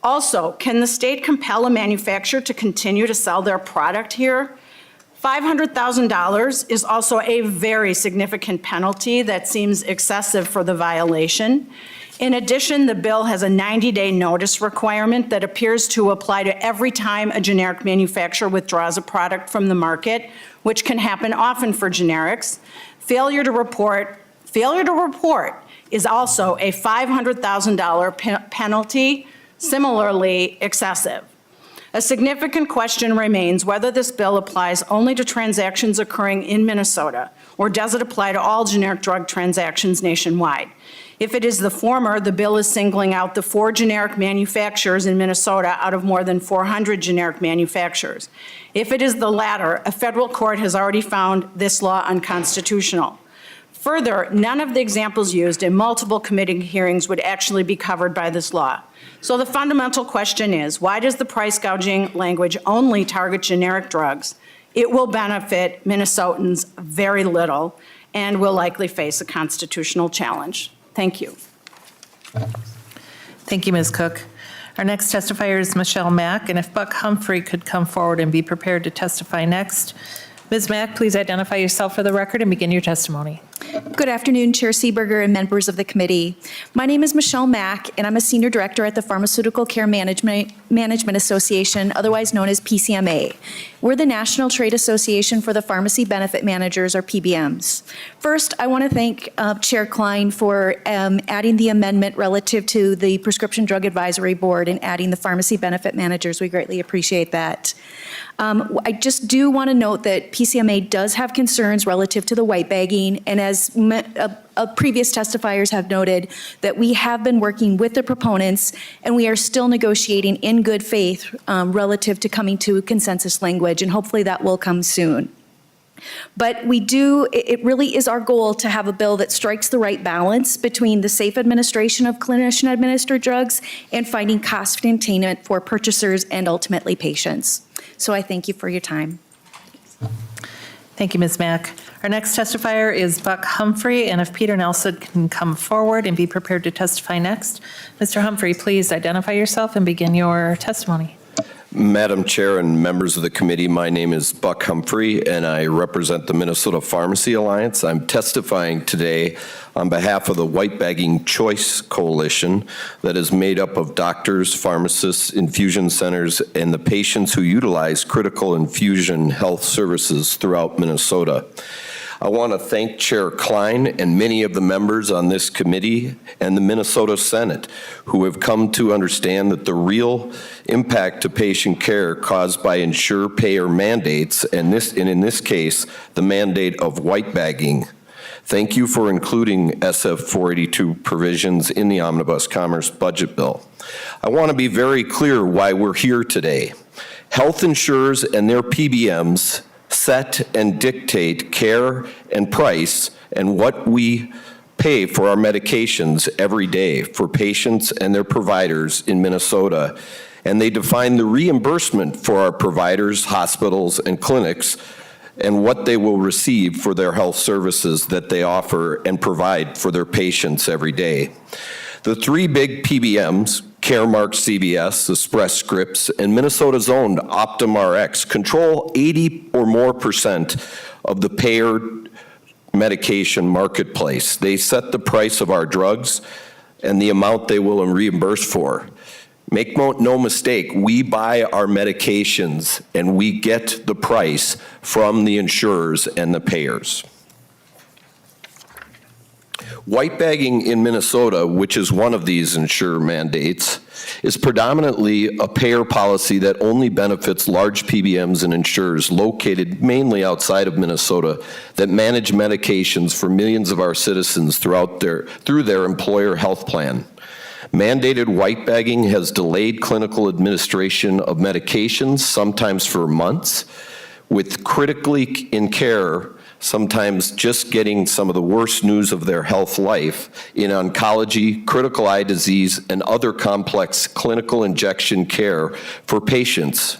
Also, can the state compel a manufacturer to continue to sell their product here? $500,000 is also a very significant penalty that seems excessive for the violation. In addition, the bill has a 90-day notice requirement that appears to apply to every time a generic manufacturer withdraws a product from the market, which can happen often for generics. Failure to report is also a $500,000 penalty, similarly excessive. A significant question remains whether this bill applies only to transactions occurring in Minnesota, or does it apply to all generic drug transactions nationwide? If it is the former, the bill is singling out the 4 generic manufacturers in Minnesota out of more than 400 generic manufacturers. If it is the latter, a federal court has already found this law unconstitutional. Further, none of the examples used in multiple committee hearings would actually be covered by this law. So the fundamental question is, why does the price gouging language only target generic drugs? It will benefit Minnesotans very little and will likely face a constitutional challenge. Thank you. Thank you, Ms. Cook. Our next testifier is Michelle Mack, and if Buck Humphrey could come forward and be prepared to testify next. Ms. Mack, please identify yourself for the record and begin your testimony. Good afternoon, Chair Seeberger and members of the committee. My name is Michelle Mack, and I'm a Senior Director at the Pharmaceutical Care Management Association, otherwise known as PCMA. We're the National Trade Association for the Pharmacy Benefit Managers, or PBMs. First, I want to thank Chair Klein for adding the amendment relative to the Prescription Drug Advisory Board and adding the Pharmacy Benefit Managers. We greatly appreciate that. I just do want to note that PCMA does have concerns relative to the white bagging, and as previous testifiers have noted, that we have been working with the proponents, and we are still negotiating in good faith relative to coming to consensus language, and hopefully that will come soon. But it really is our goal to have a bill that strikes the right balance between the safe administration of clinician-administered drugs and finding cost containment for purchasers and ultimately patients. So I thank you for your time. Thank you, Ms. Mack. Our next testifier is Buck Humphrey, and if Peter Nelson can come forward and be prepared to testify next. Mr. Humphrey, please identify yourself and begin your testimony. Madam Chair and members of the committee, my name is Buck Humphrey, and I represent the Minnesota Pharmacy Alliance. I'm testifying today on behalf of the White Bagging Choice Coalition that is made up of doctors, pharmacists, infusion centers, and the patients who utilize critical infusion health services throughout Minnesota. I want to thank Chair Klein and many of the members on this committee and the Minnesota Senate who have come to understand that the real impact to patient care caused by insurer-payer mandates, and in this case, the mandate of white bagging. Thank you for including SF 482 provisions in the Omnibus Commerce Budget Bill. I want to be very clear why we're here today. Health insurers and their PBMs set and dictate care and price and what we pay for our medications every day for patients and their providers in Minnesota. And they define the reimbursement for our providers, hospitals, and clinics and what they will receive for their health services that they offer and provide for their patients every day. The three big PBMs, Caremark, CVS, Express Scripts, and Minnesota's own Optum Rx control 80% or more of the payer medication marketplace. They set the price of our drugs and the amount they will reimburse for. Make no mistake, we buy our medications and we get the price from the insurers and the payers. White bagging in Minnesota, which is one of these insurer mandates, is predominantly a payer policy that only benefits large PBMs and insurers located mainly outside of Minnesota that manage medications for millions of our citizens through their employer health plan. Mandated white bagging has delayed clinical administration of medications, sometimes for months, with critically in care sometimes just getting some of the worst news of their health life in oncology, critical eye disease, and other complex clinical injection care for patients.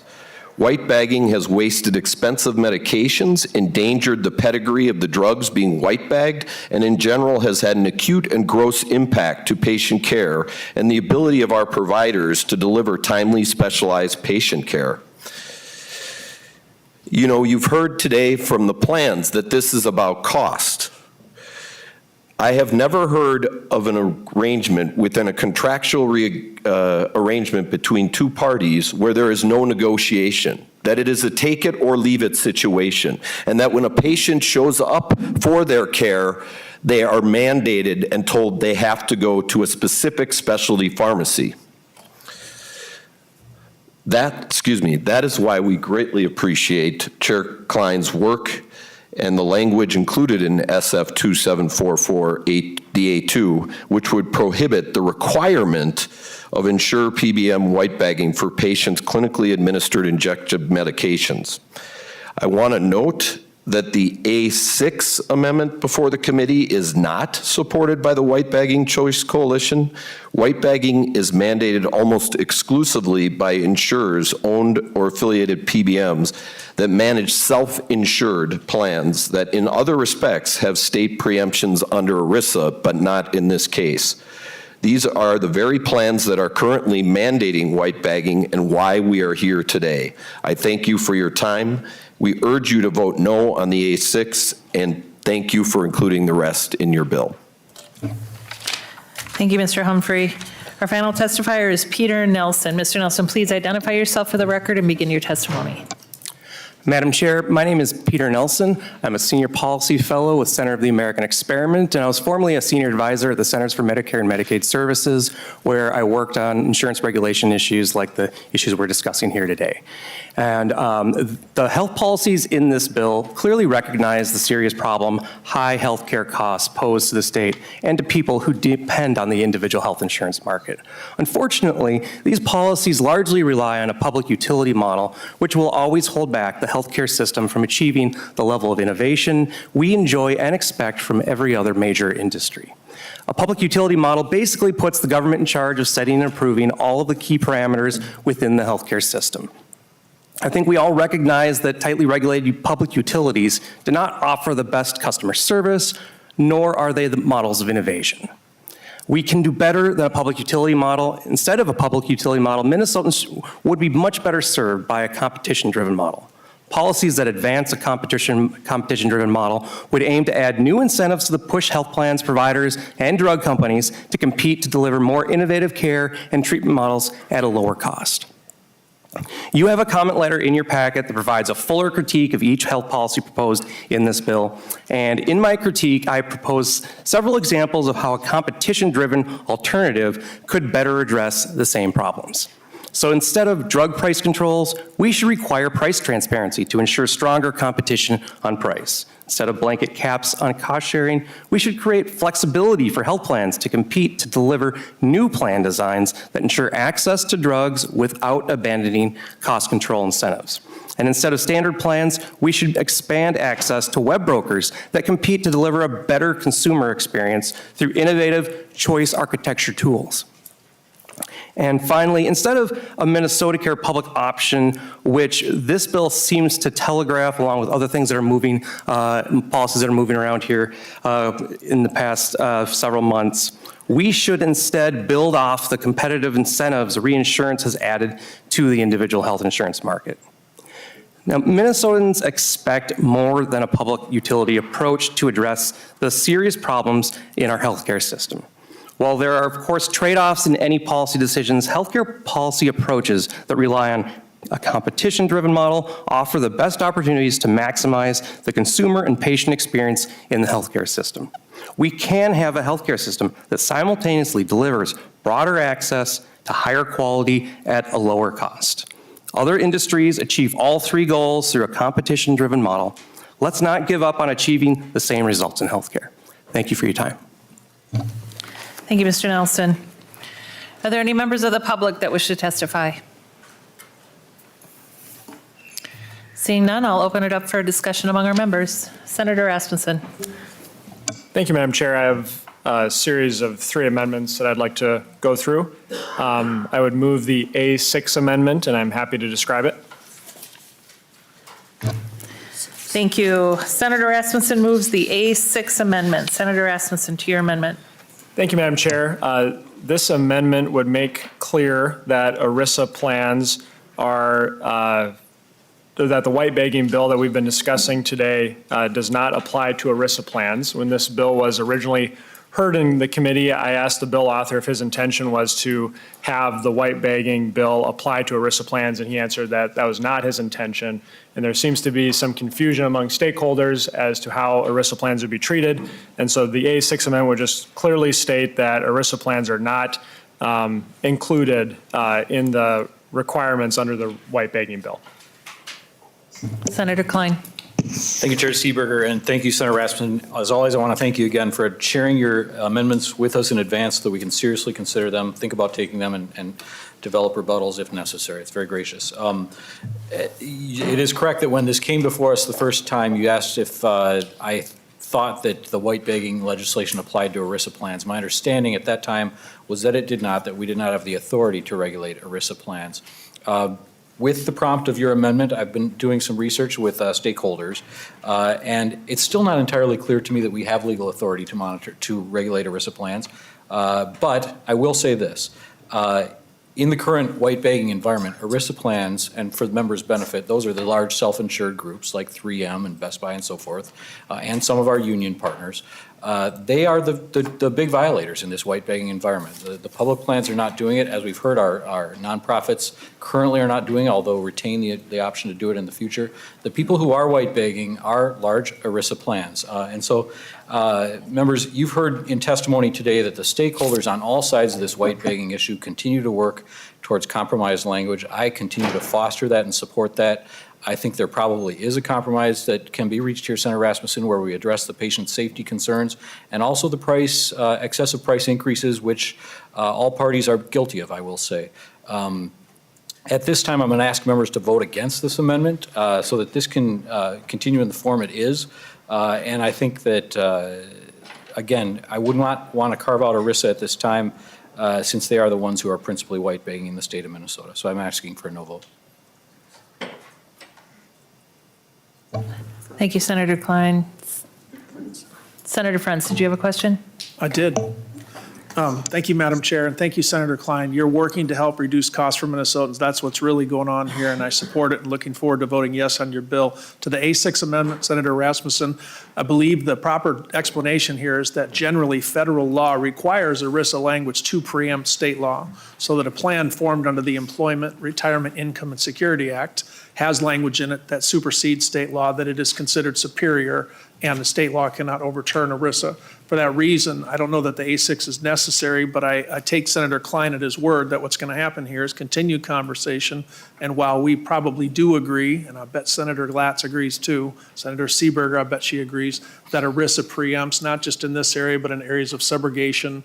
White bagging has wasted expensive medications, endangered the pedigree of the drugs being white bagged, and in general has had an acute and gross impact to patient care and the ability of our providers to deliver timely, specialized patient care. You know, you've heard today from the plans that this is about cost. I have never heard of an arrangement within a contractual arrangement between two parties where there is no negotiation, that it is a take it or leave it situation, and that when a patient shows up for their care, they are mandated and told they have to go to a specific specialty pharmacy. That is why we greatly appreciate Chair Klein's work and the language included in SF 2744 DA2, which would prohibit the requirement of insurer PBM white bagging for patients' clinically administered injectable medications. I want to note that the A6 amendment before the committee is not supported by the White Bagging Choice Coalition. White bagging is mandated almost exclusively by insurers owned or affiliated PBMs that manage self-insured plans that in other respects have state preemptions under ERISA, but not in this case. These are the very plans that are currently mandating white bagging and why we are here today. I thank you for your time. We urge you to vote no on the A6 and Thank you for including the rest in your bill. Thank you, Mr. Humphrey. Our final testifier is Peter Nelson. Mr. Nelson, please identify yourself for the record and begin your testimony. Madam Chair, my name is Peter Nelson. I'm a senior policy fellow with Center of the American Experiment, and I was formerly a senior advisor at the Centers for Medicare and Medicaid Services, where I worked on insurance regulation issues like the issues we're discussing here today. And the health policies in this bill clearly recognize the serious problem high healthcare costs pose to the state and to people who depend on the individual health insurance market. Unfortunately, these policies largely rely on a public utility model, which will always hold back the healthcare system from achieving the level of innovation we enjoy and expect from every other major industry. A public utility model basically puts the government in charge of setting and approving all of the key parameters within the healthcare system. I think we all recognize that tightly regulated public utilities do not offer the best customer service, nor are they the models of innovation. We can do better than a public utility model. Instead of a public utility model, Minnesotans would be much better served by a competition-driven model. Policies that advance a competition-driven model would aim to add new incentives to the push health plans, providers, and drug companies to compete to deliver more innovative care and treatment models at a lower cost. You have a comment letter in your packet that provides a fuller critique of each health policy proposed in this bill. And in my critique, I propose several examples of how a competition-driven alternative could better address the same problems. So instead of drug price controls, we should require price transparency to ensure stronger competition on price. Instead of blanket caps on cost sharing, we should create flexibility for health plans to compete to deliver new plan designs that ensure access to drugs without abandoning cost control incentives. And instead of standard plans, we should expand access to web brokers that compete to deliver a better consumer experience through innovative choice architecture tools. And finally, instead of a Minnesota Care public option, which this bill seems to telegraph along with other things that are moving, policies that are moving around here in the past several months, we should instead build off the competitive incentives reinsurance has added to the individual health insurance market. Now, Minnesotans expect more than a public utility approach to address the serious problems in our healthcare system. While there are, of course, trade-offs in any policy decisions, healthcare policy approaches that rely on a competition-driven model offer the best opportunities to maximize the consumer and patient experience in the healthcare system. We can have a healthcare system that simultaneously delivers broader access to higher quality at a lower cost. Other industries achieve all three goals through a competition-driven model. Let's not give up on achieving the same results in healthcare. Thank you for your time. Thank you, Mr. Nelson. Are there any members of the public that wish to testify? Seeing none, I'll open it up for discussion among our members. Senator Rasmussen. Thank you, Madam Chair. I have a series of 3 amendments that I'd like to go through. I would move the A6 amendment, and I'm happy to describe it. Thank you. Senator Rasmussen moves the A6 amendment. Senator Rasmussen, to your amendment. Thank you, Madam Chair. This amendment would make clear that ERISA plans are, that the white bagging bill that we've been discussing today does not apply to ERISA plans. When this bill was originally heard in the committee, I asked the bill author if his intention was to have the white bagging bill apply to ERISA plans, and he answered that that was not his intention. And there seems to be some confusion among stakeholders as to how ERISA plans would be treated. And so the A6 amendment would just clearly state that ERISA plans are not included in the requirements under the white bagging bill. Senator Klein. Thank you, Chair Seeberger, and thank you, Senator Rasmussen. As always, I want to thank you again for sharing your amendments with us in advance so that we can seriously consider them, think about taking them, and develop rebuttals if necessary. It's very gracious. It is correct that when this came before us the first time, you asked if I thought that the white bagging legislation applied to ERISA plans. My understanding at that time was that it did not, that we did not have the authority to regulate ERISA plans. With the prompt of your amendment, I've been doing some research with stakeholders, and it's still not entirely clear to me that we have legal authority to regulate ERISA plans. But I will say this. In the current white bagging environment, ERISA plans, and for the members' benefit, those are the large self-insured groups like 3M and Best Buy and so forth, and some of our union partners. They are the big violators in this white bagging environment. The public plans are not doing it. As we've heard, our nonprofits currently are not doing it, although retain the option to do it in the future. The people who are white bagging are large ERISA plans. And so, members, you've heard in testimony today that the stakeholders on all sides of this white bagging issue continue to work towards compromise language. I continue to foster that and support that. I think there probably is a compromise that can be reached here, Senator Rasmussen, where we address the patient safety concerns and also the price, excessive price increases, which all parties are guilty of, I will say. At this time, I'm going to ask members to vote against this amendment so that this can continue in the form it is. And I think that, again, I would not want to carve out ERISA at this time since they are the ones who are principally white bagging in the state of Minnesota. So I'm asking for a no vote. Thank you, Senator Klein. Senator Friends, did you have a question? I did. Thank you, Madam Chair, and thank you, Senator Klein. You're working to help reduce costs for Minnesotans. That's what's really going on here, and I support it and looking forward to voting yes on your bill. To the A6 amendment, Senator Rasmussen, I believe the proper explanation here is that generally federal law requires ERISA language to preempt state law, so that a plan formed under the Employment, Retirement, Income, and Security Act has language in it that supersedes state law, that it is considered superior, and the state law cannot overturn ERISA. For that reason, I don't know that the A6 is necessary, but I take Senator Klein at his word that what's going to happen here is continued conversation. And while we probably do agree, and I bet Senator Glatz agrees too, Senator Seeberger, I bet she agrees, that ERISA preempts, not just in this area, but in areas of subrogation,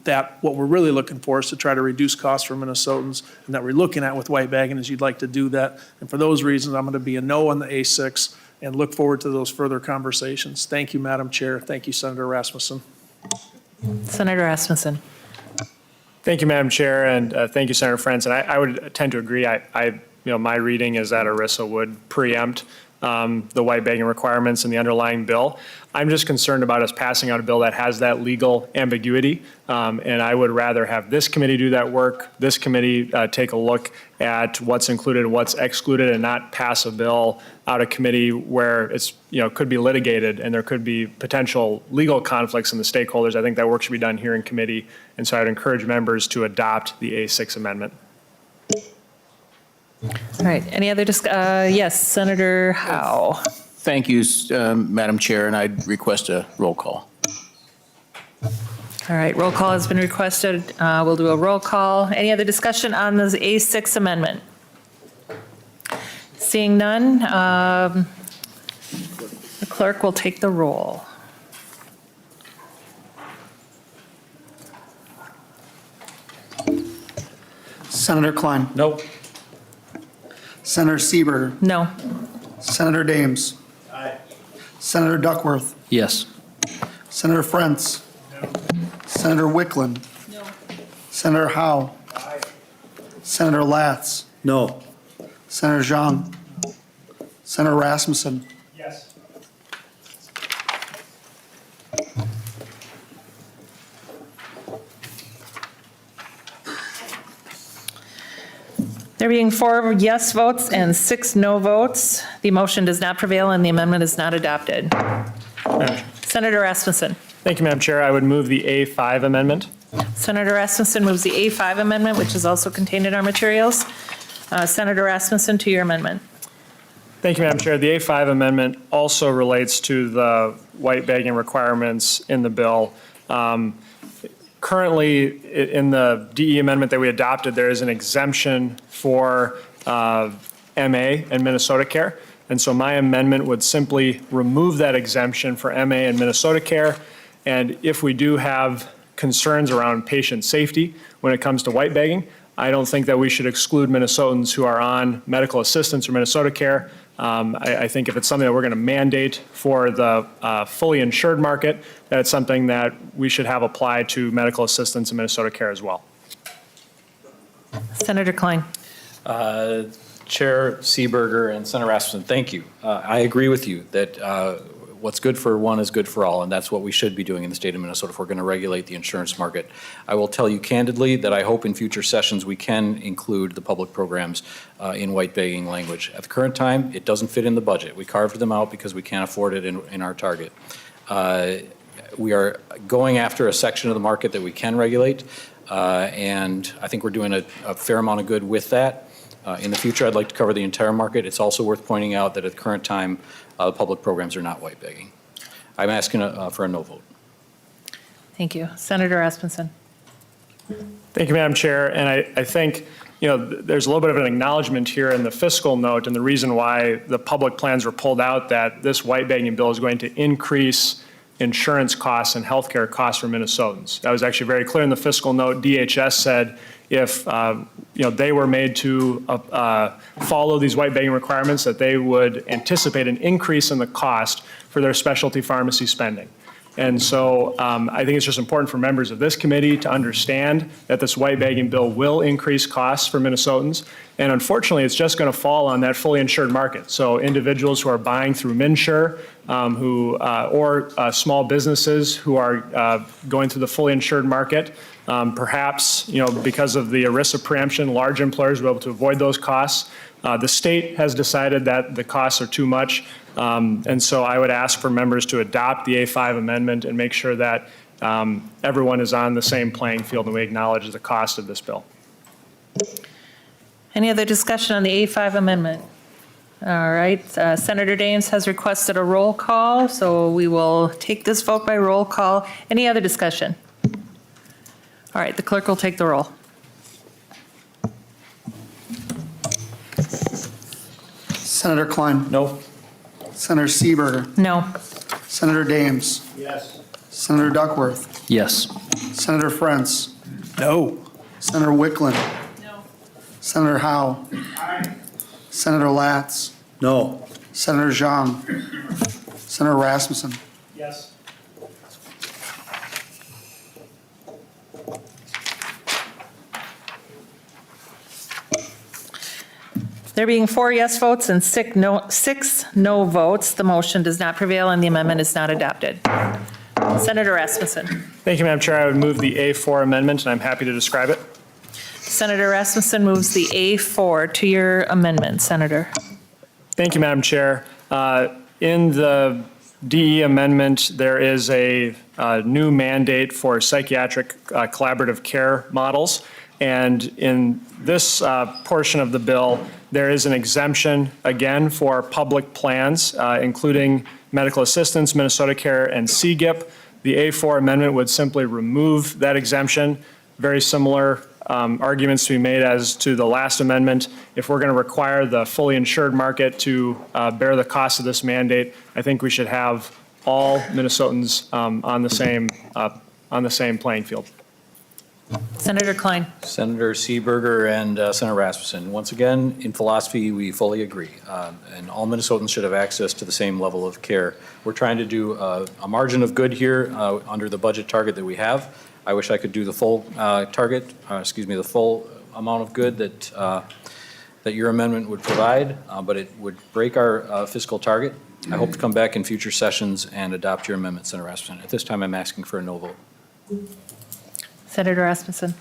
that what we're really looking for is to try to reduce costs for Minnesotans, and that we're looking at with white bagging is you'd like to do that. And for those reasons, I'm going to be a no on the A6 and look forward to those further conversations. Thank you, Madam Chair. Thank you, Senator Rasmussen. Senator Rasmussen. Thank you, Madam Chair, and thank you, Senator Friends. And I would tend to agree. My reading is that ERISA would preempt the white bagging requirements in the underlying bill. I'm just concerned about us passing out a bill that has that legal ambiguity, and I would rather have this committee do that work, this committee take a look at what's included and what's excluded, and not pass a bill out of committee where it's, could be litigated and there could be potential legal conflicts in the stakeholders. I think that work should be done here in committee, and so I'd encourage members to adopt the A6 amendment. All right, any other yes, Senator Howe. Thank you, Madam Chair, and I'd request a roll call. All right, roll call has been requested. We'll do a roll call. Any other discussion on the A6 amendment? Seeing none, the clerk will take the roll. Senator Klein. No. Senator Seeberger. No. Senator Dames. Aye. Senator Duckworth. Yes. Senator Frentz. No. Senator Wickland. No. Senator Howe. Aye. Senator Latz. No. Senator Zhang. Senator Rasmussen. Yes. There being 4 yes votes and 6 no votes, the motion does not prevail and the amendment is not adopted. Senator Rasmussen. Thank you, Madam Chair. I would move the A5 amendment. Senator Rasmussen moves the A5 amendment, which is also contained in our materials. Senator Rasmussen, to your amendment. Thank you, Madam Chair. The A5 amendment also relates to the white bagging requirements in the bill. Currently, in the DE amendment that we adopted, there is an exemption for MA and Minnesota Care. And so my amendment would simply remove that exemption for MA and Minnesota Care. And if we do have concerns around patient safety when it comes to white bagging, I don't think that we should exclude Minnesotans who are on medical assistance or Minnesota Care. I think if it's something that we're going to mandate for the fully insured market, that it's something that we should have applied to medical assistance and Minnesota Care as well. Senator Klein. Chair Seeberger and Senator Rasmussen, thank you. I agree with you that what's good for one is good for all, and that's what we should be doing in the state of Minnesota if we're going to regulate the insurance market. I will tell you candidly that I hope in future sessions we can include the public programs in white bagging language. At the current time, it doesn't fit in the budget. We carved them out because we can't afford it in our target. We are going after a section of the market that we can regulate, and I think we're doing a fair amount of good with that. In the future, I'd like to cover the entire market. It's also worth pointing out that at the current time, the public programs are not white bagging. I'm asking for a no vote. Thank you. Senator Rasmussen. Thank you, Madam Chair. And I think, there's a little bit of an acknowledgement here in the fiscal note and the reason why the public plans were pulled out, that this white bagging bill is going to increase insurance costs and healthcare costs for Minnesotans. That was actually very clear in the fiscal note. DHS said if they were made to follow these white bagging requirements, that they would anticipate an increase in the cost for their specialty pharmacy spending. And so I think it's just important for members of this committee to understand that this white bagging bill will increase costs for Minnesotans. And unfortunately, it's just going to fall on that fully insured market. So individuals who are buying through MNsure, or small businesses who are going through the fully insured market, perhaps, because of the ERISA preemption, large employers will be able to avoid those costs. The state has decided that the costs are too much. And so I would ask for members to adopt the A5 amendment and make sure that everyone is on the same playing field and we acknowledge the cost of this bill. Any other discussion on the A5 amendment? All right, Senator Daines has requested a roll call, so we will take this vote by roll call. Any other discussion? All right, the clerk will take the roll. Senator Klein. No. Senator Seeberger. No. Senator Dames. Yes. Senator Duckworth. Yes. Senator Frentz. No. Senator Wickland. No. Senator Howe. Aye. Senator Latz. No. Senator Zhang. Senator Rasmussen. Yes. There being 4 yes votes and 6 no votes, the motion does not prevail and the amendment is not adopted. Senator Rasmussen. Thank you, Madam Chair. I would move the A4 amendment, and I'm happy to describe it. Senator Rasmussen moves the A4 to your amendment, Senator. Thank you, Madam Chair. In the DE amendment, there is a new mandate for psychiatric collaborative care models. And in this portion of the bill, there is an exemption, again, for public plans, including medical assistance, Minnesota Care, and CGIP. The A4 amendment would simply remove that exemption. Very similar arguments to be made as to the last amendment. If we're going to require the fully insured market to bear the cost of this mandate, I think we should have all Minnesotans on the same playing field. Senator Klein. Senator Seeberger and Senator Rasmussen. Once again, in philosophy, we fully agree. And all Minnesotans should have access to the same level of care. We're trying to do a margin of good here under the budget target that we have. I wish I could do the full the full amount of good that your amendment would provide, but it would break our fiscal target. I hope to come back in future sessions and adopt your amendment, Senator Rasmussen. At this time, I'm asking for a no vote. Senator Rasmussen.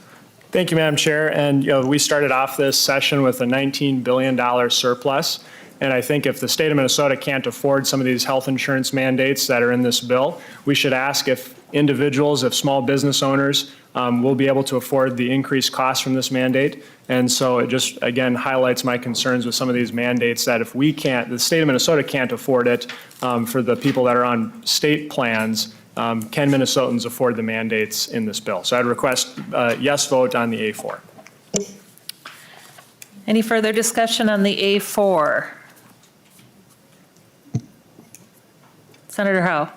Thank you, Madam Chair. And we started off this session with a $19 billion surplus. And I think if the state of Minnesota can't afford some of these health insurance mandates that are in this bill, we should ask if individuals, if small business owners will be able to afford the increased costs from this mandate. And so it just, again, highlights my concerns with some of these mandates that if we can't, the state of Minnesota can't afford it for the people that are on state plans, can Minnesotans afford the mandates in this bill? So I'd request a yes vote on the A4. Any further discussion on the A4? Senator Howe.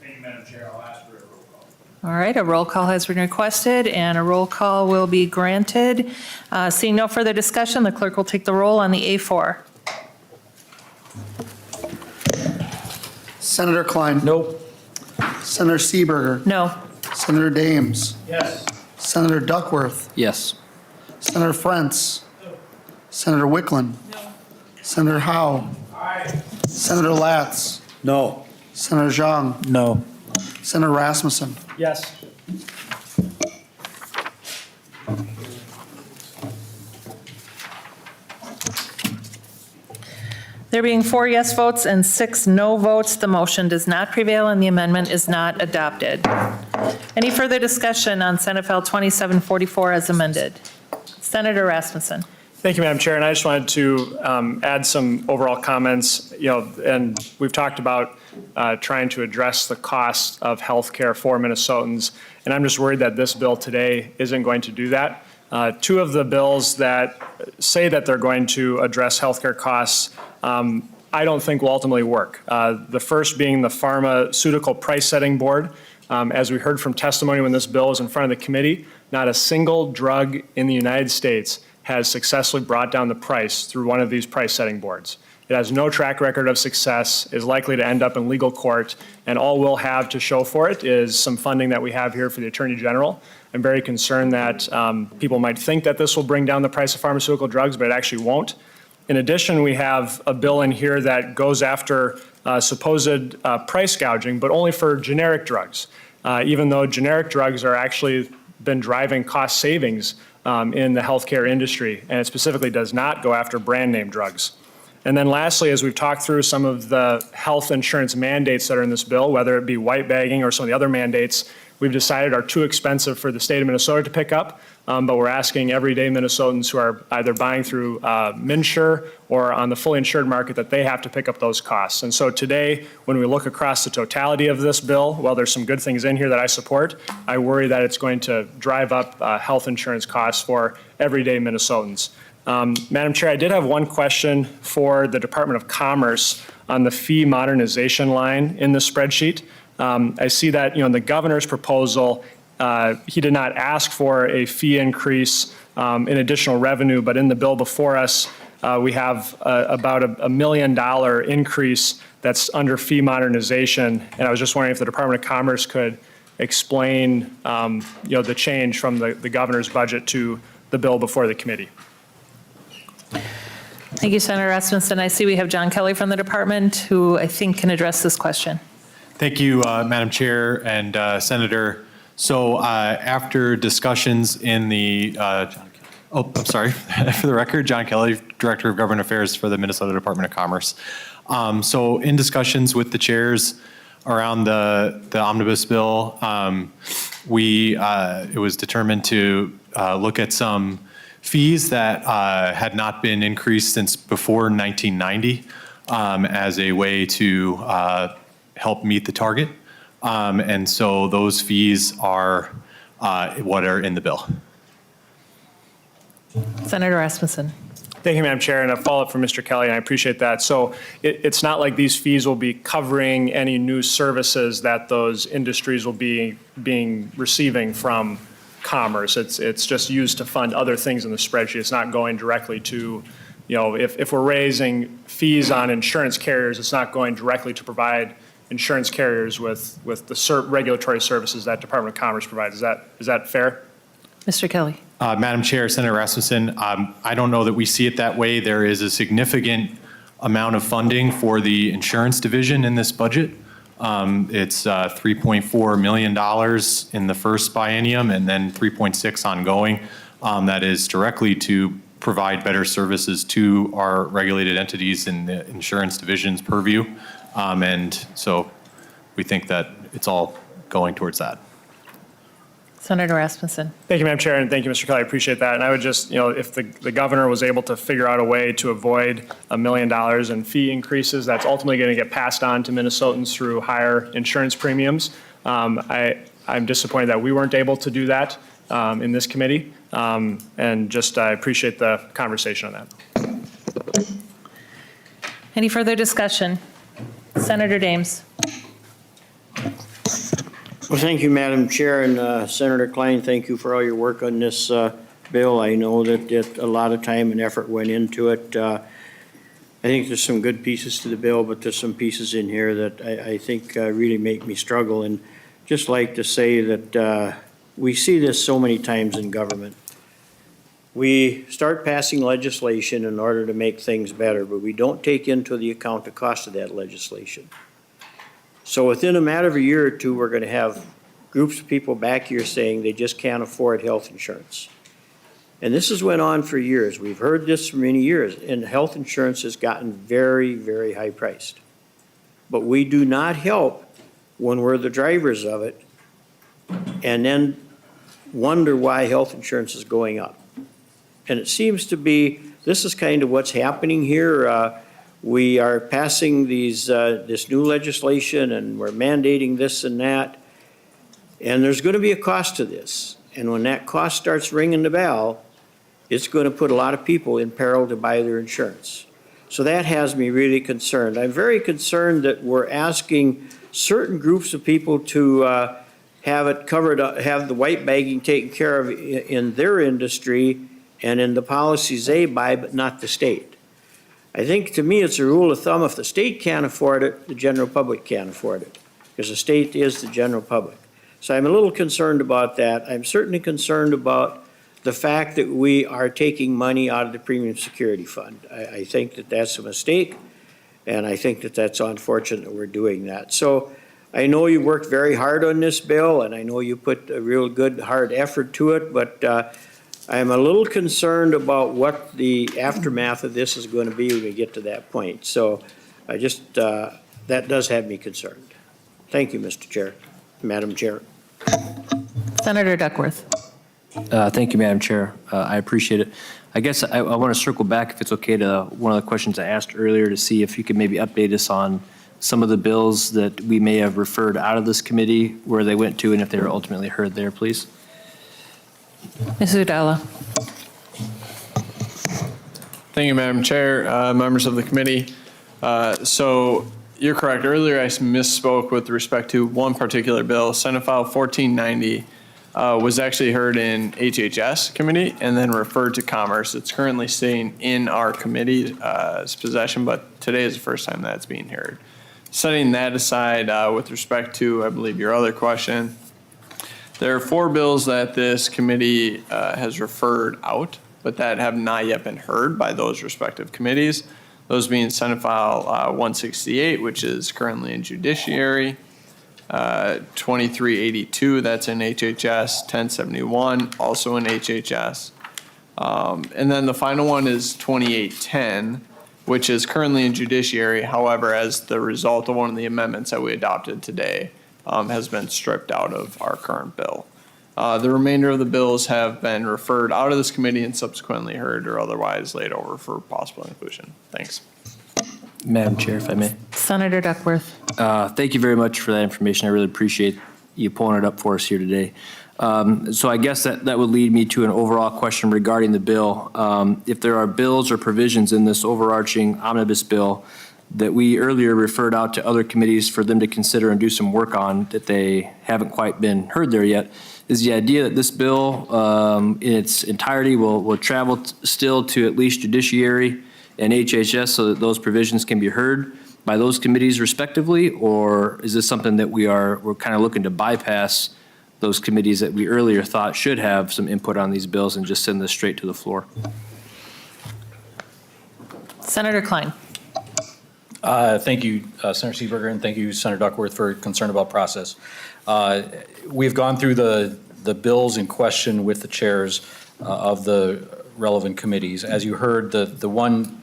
Thank you, Madam Chair. I'll ask for a roll call. All right, a roll call has been requested and a roll call will be granted. Seeing no further discussion, the clerk will take the roll on the A4. Senator Klein. Nope. Senator Seeberger. No. Senator Dames. Yes. Senator Duckworth. Yes. Senator Frentz. Senator Wickland. No. Senator Howe. Aye. Senator Latz. No. Senator Zhang, No. Senator Rasmussen, Yes. There being 4 yes votes and 6 no votes, the motion does not prevail and the amendment is not adopted. Any further discussion on Senate File 2744 as amended? Senator Rasmussen. Thank you, Madam Chair. And I just wanted to add some overall comments, and we've talked about trying to address the cost of healthcare for Minnesotans. And I'm just worried that this bill today isn't going to do that. 2 of the bills that say that they're going to address healthcare costs, I don't think will ultimately work. The first being the Pharmaceutical Price Setting Board. As we heard from testimony when this bill was in front of the committee, not a single drug in the United States has successfully brought down the price through one of these price setting boards. It has no track record of success, is likely to end up in legal court, and all we'll have to show for it is some funding that we have here for the Attorney General. I'm very concerned that people might think that this will bring down the price of pharmaceutical drugs, but it actually won't. In addition, we have a bill in here that goes after supposed price gouging, but only for generic drugs, even though generic drugs are actually been driving cost savings in the healthcare industry, and it specifically does not go after brand name drugs. And then lastly, as we've talked through some of the health insurance mandates that are in this bill, whether it be white bagging or some of the other mandates, we've decided are too expensive for the state of Minnesota to pick up, but we're asking everyday Minnesotans who are either buying through MNsure or on the fully insured market that they have to pick up those costs. And so today, when we look across the totality of this bill, while there's some good things in here that I support, I worry that it's going to drive up health insurance costs for everyday Minnesotans. Madam Chair, I did have one question for the Department of Commerce on the fee modernization line in the spreadsheet. I see that, in the governor's proposal, he did not ask for a fee increase in additional revenue, but in the bill before us, we have about a $1 million increase that's under fee modernization. And I was just wondering if the Department of Commerce could explain, the change from the governor's budget to the bill before the committee. Thank you, Senator Rasmussen. I see we have John Kelly from the department who I think can address this question. Thank you, Madam Chair and Senator. So after discussions in the, I'm sorry, for the record, John Kelly, Director of Government Affairs for the Minnesota Department of Commerce. So in discussions with the chairs around the Omnibus bill, it was determined to look at some fees that had not been increased since before 1990 as a way to help meet the target. And so those fees are what are in the bill. Senator Rasmussen. Thank you, Madam Chair, and a follow-up from Mr. Kelly, and I appreciate that. So it's not like these fees will be covering any new services that those industries will be receiving from Commerce. It's just used to fund other things in the spreadsheet. It's not going directly to, if we're raising fees on insurance carriers, it's not going directly to provide insurance carriers with the regulatory services that Department of Commerce provides. Is that fair? Mr. Kelly. Madam Chair, Senator Rasmussen, I don't know that we see it that way. There is a significant amount of funding for the insurance division in this budget. It's $3.4 million in the first biennium and then 3.6 ongoing. That is directly to provide better services to our regulated entities in the insurance division's purview. And so we think that it's all going towards that. Senator Rasmussen. Thank you, Madam Chair, and thank you, Mr. Kelly. I appreciate that. And I would just, if the governor was able to figure out a way to avoid $1 million in fee increases, that's ultimately going to get passed on to Minnesotans through higher insurance premiums. I'm disappointed that we weren't able to do that in this committee. And just I appreciate the conversation on that. Any further discussion? Senator Dames. Well, thank you, Madam Chair, and Senator Klein, thank you for all your work on this bill. I know that a lot of time and effort went into it. I think there's some good pieces to the bill, but there's some pieces in here that I think really make me struggle. And just like to say that we see this so many times in government. We start passing legislation in order to make things better, but we don't take into the account the cost of that legislation. So within a matter of a year or two, we're going to have groups of people back here saying they just can't afford health insurance. And this has went on for years. We've heard this for many years, and health insurance has gotten very, very high priced. But we do not help when we're the drivers of it and then wonder why health insurance is going up. And it seems to be, this is kind of what's happening here. We are passing this new legislation and we're mandating this and that. And there's going to be a cost to this. And when that cost starts ringing the bell, it's going to put a lot of people in peril to buy their insurance. So that has me really concerned. I'm very concerned that we're asking certain groups of people to have it covered, have the white bagging taken care of in their industry and in the policies they buy, but not the state. I think, to me, it's a rule of thumb, if the state can't afford it, the general public can't afford it, because the state is the general public. So I'm a little concerned about that. I'm certainly concerned about the fact that we are taking money out of the Premium Security Fund. I think that that's a mistake, and I think that that's unfortunate that we're doing that. So I know you worked very hard on this bill, and I know you put a real good, hard effort to it, but I'm a little concerned about what the aftermath of this is going to be when we get to that point. So I just, that does have me concerned. Thank you, Mr. Chair, Madam Chair. Senator Duckworth. Thank you, Madam Chair. I appreciate it. I guess I want to circle back, if it's okay, to one of the questions I asked earlier to see if you could maybe update us on some of the bills that we may have referred out of this committee, where they went to, and if they were ultimately heard there, please. Ms. Udala. Thank you, Madam Chair, members of the committee. So you're correct. Earlier, I misspoke with respect to one particular bill. Senate File 1490 was actually heard in HHS committee and then referred to Commerce. It's currently staying in our committee's possession, but today is the first time that's being heard. Setting that aside, with respect to, I believe, your other question, there are 4 bills that this committee has referred out, but that have not yet been heard by those respective committees. Those being Senate File 168, which is currently in Judiciary, 2382, that's in HHS, 1071, also in HHS. And then the final one is 2810, which is currently in Judiciary. However, as the result of one of the amendments that we adopted today, has been stripped out of our current bill. The remainder of the bills have been referred out of this committee and subsequently heard or otherwise laid over for possible inclusion. Thanks. Madam Chair, if I may. Senator Duckworth. Thank you very much for that information. I really appreciate you pulling it up for us here today. So I guess that would lead me to an overall question regarding the bill. If there are bills or provisions in this overarching omnibus bill that we earlier referred out to other committees for them to consider and do some work on that they haven't quite been heard there yet, is the idea that this bill in its entirety will travel still to at least Judiciary and HHS so that those provisions can be heard by those committees respectively? Or is this something that we're kind of looking to bypass those committees that we earlier thought should have some input on these bills and just send this straight to the floor? Senator Klein. Thank you, Senator Seeberger, and thank you, Senator Duckworth, for concern about process. We've gone through the bills in question with the chairs of the relevant committees. As you heard, the one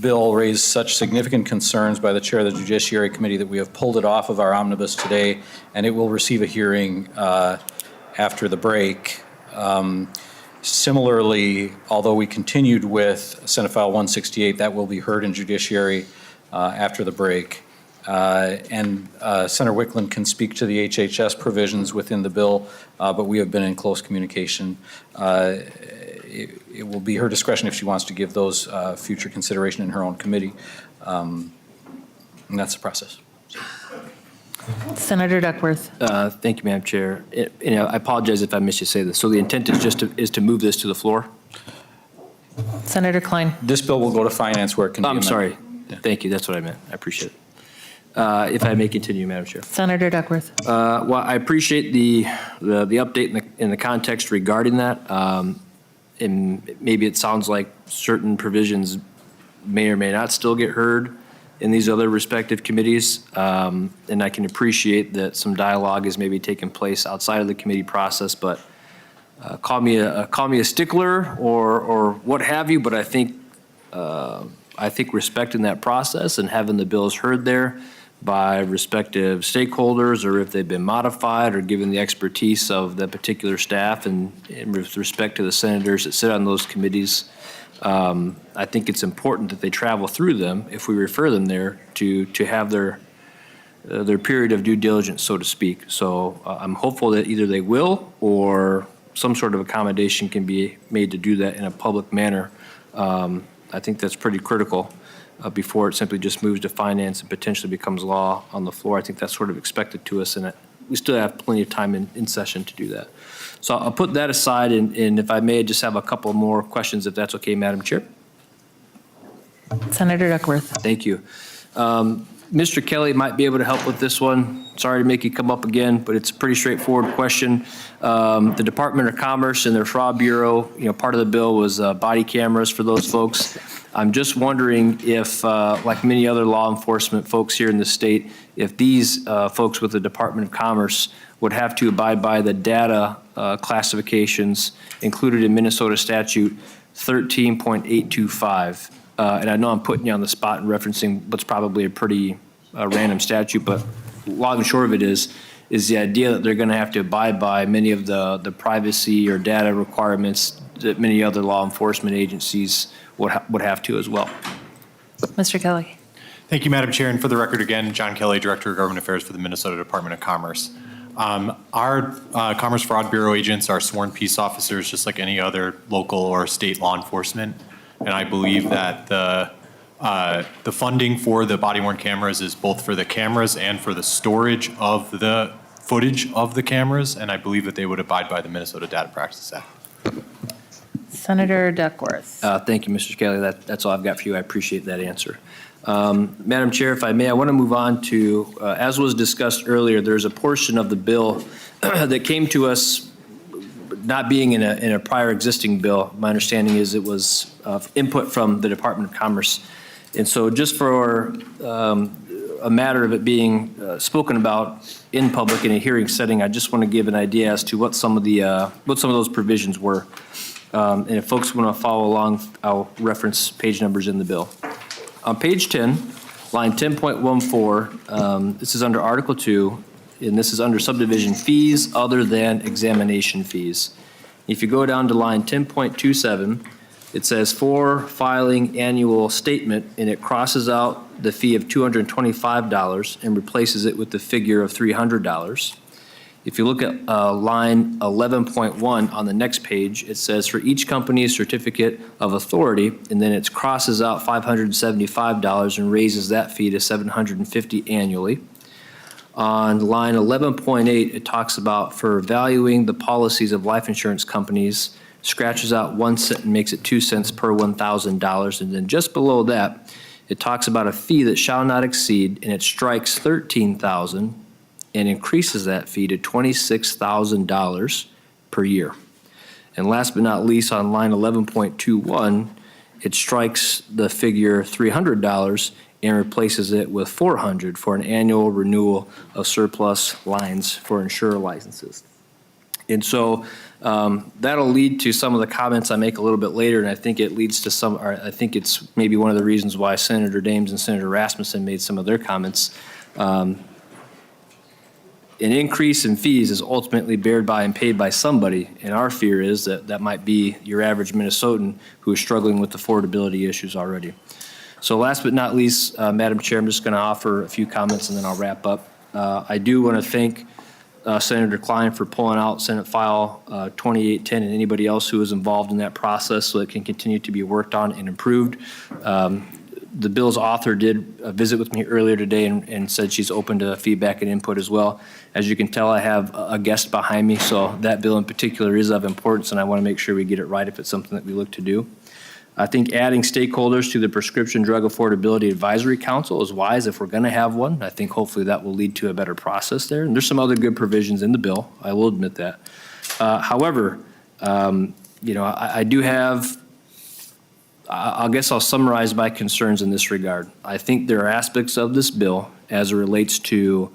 bill raised such significant concerns by the chair of the Judiciary Committee that we have pulled it off of our omnibus today, and it will receive a hearing after the break. Similarly, although we continued with Senate File 168, that will be heard in Judiciary after the break. And Senator Wickland can speak to the HHS provisions within the bill, but we have been in close communication. It will be her discretion if she wants to give those future consideration in her own committee. And that's the process. Senator Duckworth. Thank you, Madam Chair. I apologize if I missed you say this. So the intent is just to move this to the floor? Senator Klein. This bill will go to Finance where it can be amended. I'm sorry. Yeah. Thank you. That's what I meant. I appreciate it. If I may continue, Madam Chair. Senator Duckworth. Well, I appreciate the update in the context regarding that. And maybe it sounds like certain provisions may or may not still get heard in these other respective committees. And I can appreciate that some dialogue is maybe taking place outside of the committee process, but call me a stickler or what have you, but I think respecting that process and having the bills heard there by respective stakeholders, or if they've been modified or given the expertise of the particular staff, and with respect to the senators that sit on those committees, I think it's important that they travel through them if we refer them there to have their period of due diligence, so to speak. So I'm hopeful that either they will or some sort of accommodation can be made to do that in a public manner. I think that's pretty critical before it simply just moves to finance and potentially becomes law on the floor. I think that's sort of expected to us, and we still have plenty of time in session to do that. So I'll put that aside, and if I may, just have a couple more questions, if that's okay, Madam Chair. Senator Duckworth. Thank you. Mr. Kelly might be able to help with this one. Sorry to make you come up again, but it's a pretty straightforward question. The Department of Commerce and their Fraud Bureau, part of the bill was body cameras for those folks. I'm just wondering if, like many other law enforcement folks here in the state, if these folks with the Department of Commerce would have to abide by the data classifications included in Minnesota statute 13.825. And I know I'm putting you on the spot and referencing what's probably a pretty random statute, but long and short of it is the idea that they're going to have to abide by many of the privacy or data requirements that many other law enforcement agencies would have to as well. Mr. Kelly. Thank you, Madam Chair. And for the record again, John Kelly, Director of Government Affairs for the Minnesota Department of Commerce. Our Commerce Fraud Bureau agents are sworn peace officers just like any other local or state law enforcement. And I believe that the funding for the body-worn cameras is both for the cameras and for the storage of the footage of the cameras. And I believe that they would abide by the Minnesota Data Practices Act. Senator Duckworth. Thank you, Mr. Kelly. That's all I've got for you. I appreciate that answer. Madam Chair, if I may, I want to move on to, as was discussed earlier, there's a portion of the bill that came to us not being in a prior existing bill. My understanding is it was input from the Department of Commerce. And so just for a matter of it being spoken about in public in a hearing setting, I just want to give an idea as to what some of those provisions were. And if folks want to follow along, I'll reference page numbers in the bill. On page 10, line 10.14, this is under Article 2, and this is under subdivision fees other than examination fees. If you go down to line 10.27, it says for filing annual statement, and it crosses out the fee of $225 and replaces it with the figure of $300. If you look at line 11.1 on the next page, it says for each company's certificate of authority, and then it crosses out $575 and raises that fee to $750 annually. On line 11.8, it talks about for valuing the policies of life insurance companies, scratches out 1 cent and makes it 2 cents per $1,000. And then just below that, it talks about a fee that shall not exceed, and it strikes $13,000 and increases that fee to $26,000 per year. And last but not least, on line 11.21, it strikes the figure $300 and replaces it with $400 for an annual renewal of surplus lines for insurer licenses. And so that'll lead to some of the comments I make a little bit later, and I think it leads to some, or I think it's maybe one of the reasons why Senator Dames and Senator Rasmussen made some of their comments. An increase in fees is ultimately bared by and paid by somebody, and our fear is that that might be your average Minnesotan who is struggling with affordability issues already. So last but not least, Madam Chair, I'm just going to offer a few comments and then I'll wrap up. I do want to thank Senator Klein for pulling out Senate File 2810 and anybody else who was involved in that process so it can continue to be worked on and improved. The bill's author did visit with me earlier today and said she's open to feedback and input as well. As you can tell, I have a guest behind me, so that bill in particular is of importance, and I want to make sure we get it right if it's something that we look to do. I think adding stakeholders to the Prescription Drug Affordability Advisory Council is wise if we're going to have one. I think hopefully that will lead to a better process there. And there's some other good provisions in the bill. I will admit that. However, I do have I guess I'll summarize my concerns in this regard. I think there are aspects of this bill as it relates to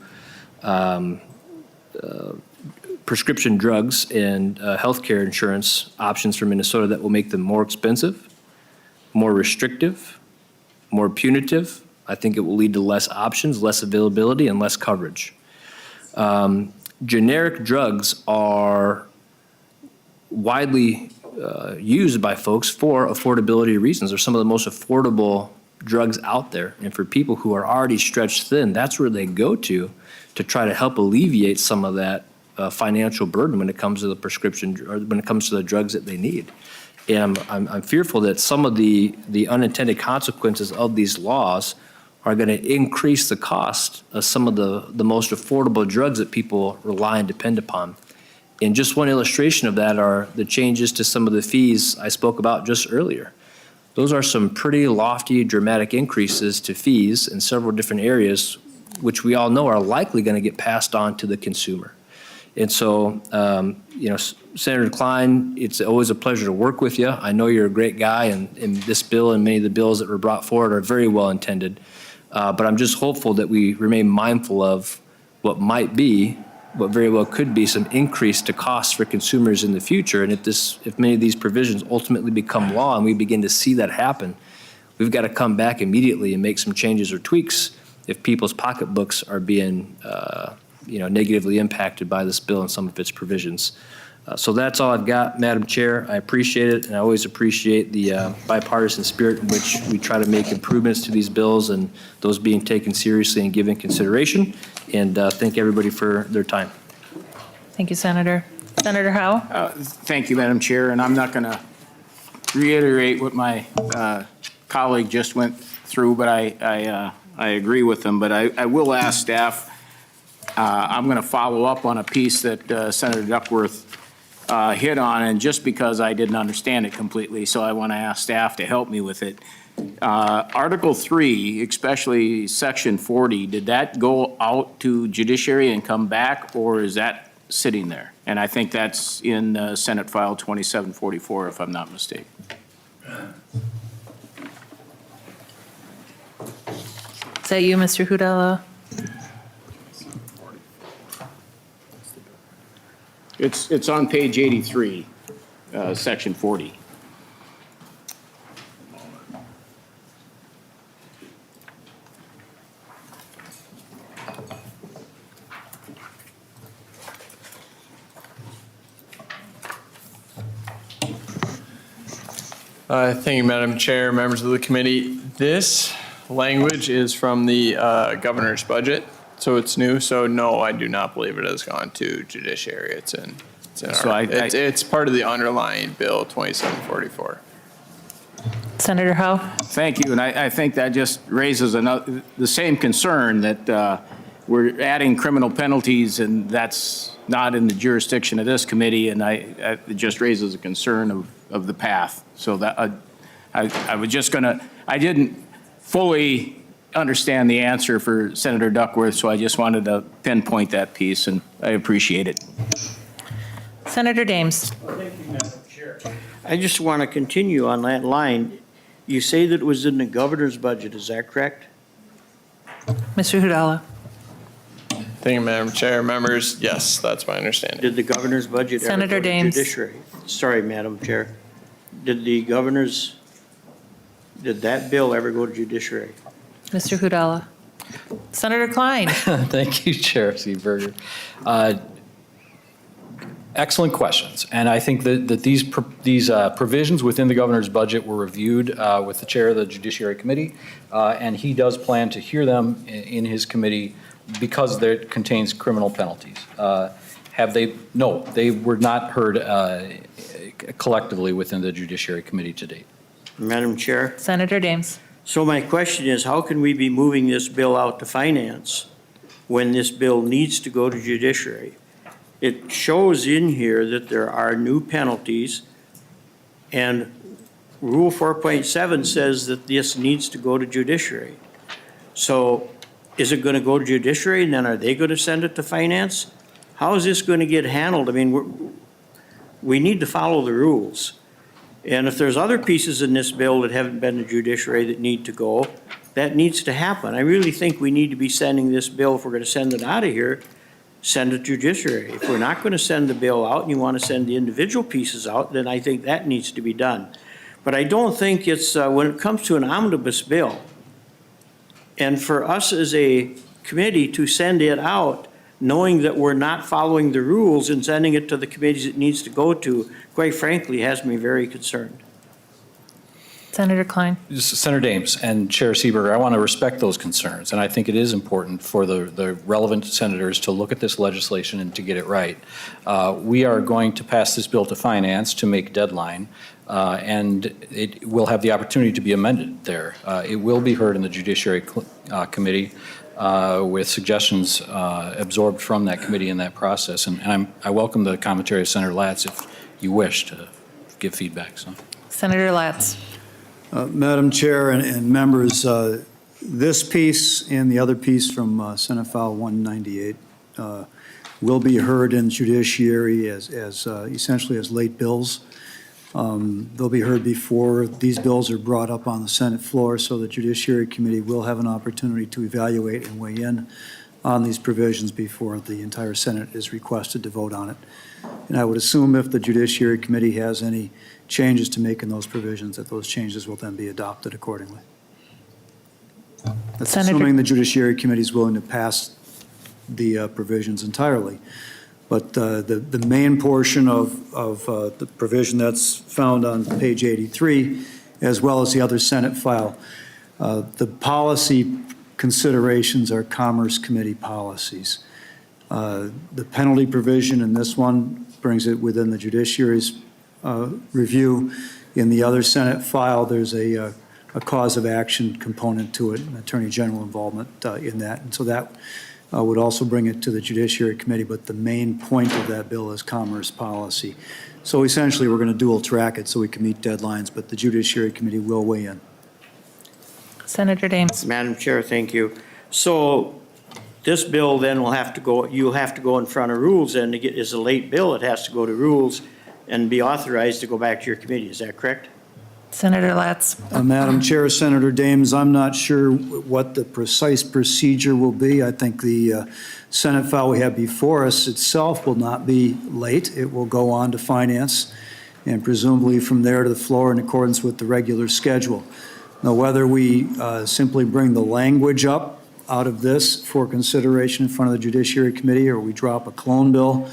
prescription drugs and healthcare insurance options for Minnesota that will make them more expensive, more restrictive, more punitive. I think it will lead to less options, less availability, and less coverage. Generic drugs are widely used by folks for affordability reasons. They're some of the most affordable drugs out there. And for people who are already stretched thin, that's where they go to try to help alleviate some of that financial burden when it comes to the prescription, or when it comes to the drugs that they need. And I'm fearful that some of the unintended consequences of these laws are going to increase the cost of some of the most affordable drugs that people rely and depend upon. And just one illustration of that are the changes to some of the fees I spoke about just earlier. Those are some pretty lofty, dramatic increases to fees in several different areas, which we all know are likely going to get passed on to the consumer. And so, Senator Klein, it's always a pleasure to work with you. I know you're a great guy, and this bill and many of the bills that were brought forward are very well intended. But I'm just hopeful that we remain mindful of what might be, what very well could be, some increase to costs for consumers in the future. And if many of these provisions ultimately become law and we begin to see that happen, we've got to come back immediately and make some changes or tweaks if people's pocketbooks are being negatively impacted by this bill and some of its provisions. So that's all I've got, Madam Chair. I appreciate it, and I always appreciate the bipartisan spirit in which we try to make improvements to these bills and those being taken seriously and given consideration. And thank everybody for their time. Thank you, Senator. Senator Howe? Thank you, Madam Chair, and I'm not going to reiterate what my colleague just went through, but I agree with him. But I will ask staff, I'm going to follow up on a piece that Senator Duckworth hit on, and just because I didn't understand it completely, so I want to ask staff to help me with it. Article 3, especially Section 40, did that go out to judiciary and come back, or is that sitting there? And I think that's in Senate File 2744, if I'm not mistaken. Is that you, Mr. Hudala? It's on page 83, Section 40. Thank you, Madam Chair, members of the committee. This language is from the governor's budget, so it's new. So no, I do not believe it has gone to judiciary. It's it's part of the underlying bill 2744. Senator Howe? Thank you, and I think that just raises the same concern that we're adding criminal penalties, and that's not in the jurisdiction of this committee, and it just raises a concern of the path. So that I was just I didn't fully understand the answer for Senator Duckworth, so I just wanted to pinpoint that piece, and I appreciate it. Senator Dames. Thank you, Madam Chair. I just want to continue on that line. You say that it was in the governor's budget, is that correct? Mr. Hudala. Thank you, Madam Chair. Members, yes, that's my understanding. Did the governor's budget ever Senator go to Dames. judiciary? Sorry, Madam Chair. Did that bill ever go to judiciary? Mr. Hudala. Senator Klein. Thank you, Chair Seeberger. Excellent questions. And I think that these provisions within the governor's budget were reviewed with the chair of the Judiciary Committee, and he does plan to hear them in his committee because it contains criminal penalties. Have they? No, they were not heard collectively within the Judiciary Committee to date. Madam Chair? Senator Dames. So my question is, how can we be moving this bill out to finance when this bill needs to go to judiciary? It shows in here that there are new penalties, and Rule 4.7 says that this needs to go to judiciary. So is it going to go to judiciary, and then are they going to send it to finance? How is this going to get handled? I mean, we need to follow the rules. And if there's other pieces in this bill that haven't been to judiciary that need to go, that needs to happen. I really think we need to be sending this bill, if we're going to send it out of here, send it to judiciary. If we're not going to send the bill out and you want to send the individual pieces out, then I think that needs to be done. But I don't think it's, when it comes to an omnibus bill, and for us as a committee to send it out, knowing that we're not following the rules and sending it to the committees it needs to go to, quite frankly, has me very concerned. Senator Klein. Senator Dames and Chair Seeberger, I want to respect those concerns, and I think it is important for the relevant senators to look at this legislation and to get it right. We are going to pass this bill to finance to make deadline, and it will have the opportunity to be amended there. It will be heard in the Judiciary Committee with suggestions absorbed from that committee in that process, and I welcome the commentary of Senator Latz if you wish to give feedback. So. Senator Latz. Madam Chair and members, this piece and the other piece from Senate File 198 will be heard in judiciary as essentially as late bills. They'll be heard before these bills are brought up on the Senate floor, so the Judiciary Committee will have an opportunity to evaluate and weigh in on these provisions before the entire Senate is requested to vote on it. And I would assume if the Judiciary Committee has any changes to make in those provisions, that those changes will then be adopted accordingly. That's assuming the Judiciary Committee is willing to pass the provisions entirely. But the main portion of the provision that's found on page 83, as well as the other Senate file, the policy considerations are Commerce Committee policies. The penalty provision in this one brings it within the Judiciary's review. In the other Senate file, there's a cause of action component to it, an Attorney General involvement in that. And so that would also bring it to the Judiciary Committee, but the main point of that bill is commerce policy. So essentially, we're going to dual track it so we can meet deadlines, but the Judiciary Committee will weigh in. Senator Dames. Madam Chair, thank you. So this bill then will have to go, you'll have to go in front of rules, and to get, is a late bill, it has to go to rules and be authorized to go back to your committee. Is that correct? Senator Latz. Madam Chair, Senator Dames, I'm not sure what the precise procedure will be. I think the Senate file we have before us itself will not be late. It will go on to finance and presumably from there to the floor in accordance with the regular schedule. Now, whether we simply bring the language up out of this for consideration in front of the Judiciary Committee, or we drop a clone bill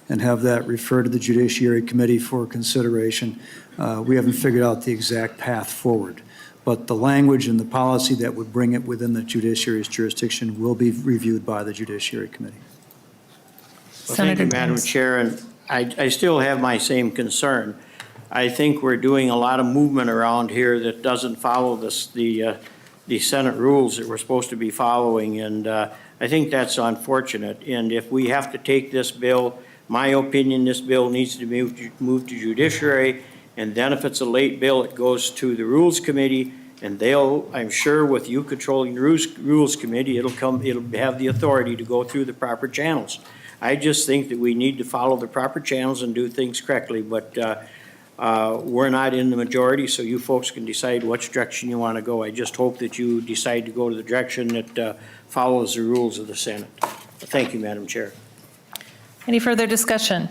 and have that referred to the Judiciary Committee for consideration, we haven't figured out the exact path forward. But the language and the policy that would bring it within the Judiciary's jurisdiction will be reviewed by the Judiciary Committee. Well, thank you, Madam Chair, and I still have my same concern. I think we're doing a lot of movement around here that doesn't follow the Senate rules that we're supposed to be following, and I think that's unfortunate. And if we have to take this bill, my opinion, this bill needs to be moved to judiciary, and then if it's a late bill, it goes to the Rules Committee, and they'll, I'm sure with you controlling the Rules Committee, it'll have the authority to go through the proper channels. I just think that we need to follow the proper channels and do things correctly, but we're not in the majority, so you folks can decide which direction you want to go. I just hope that you decide to go to the direction that follows the rules of the Senate. Thank you, Madam Chair. Any further discussion?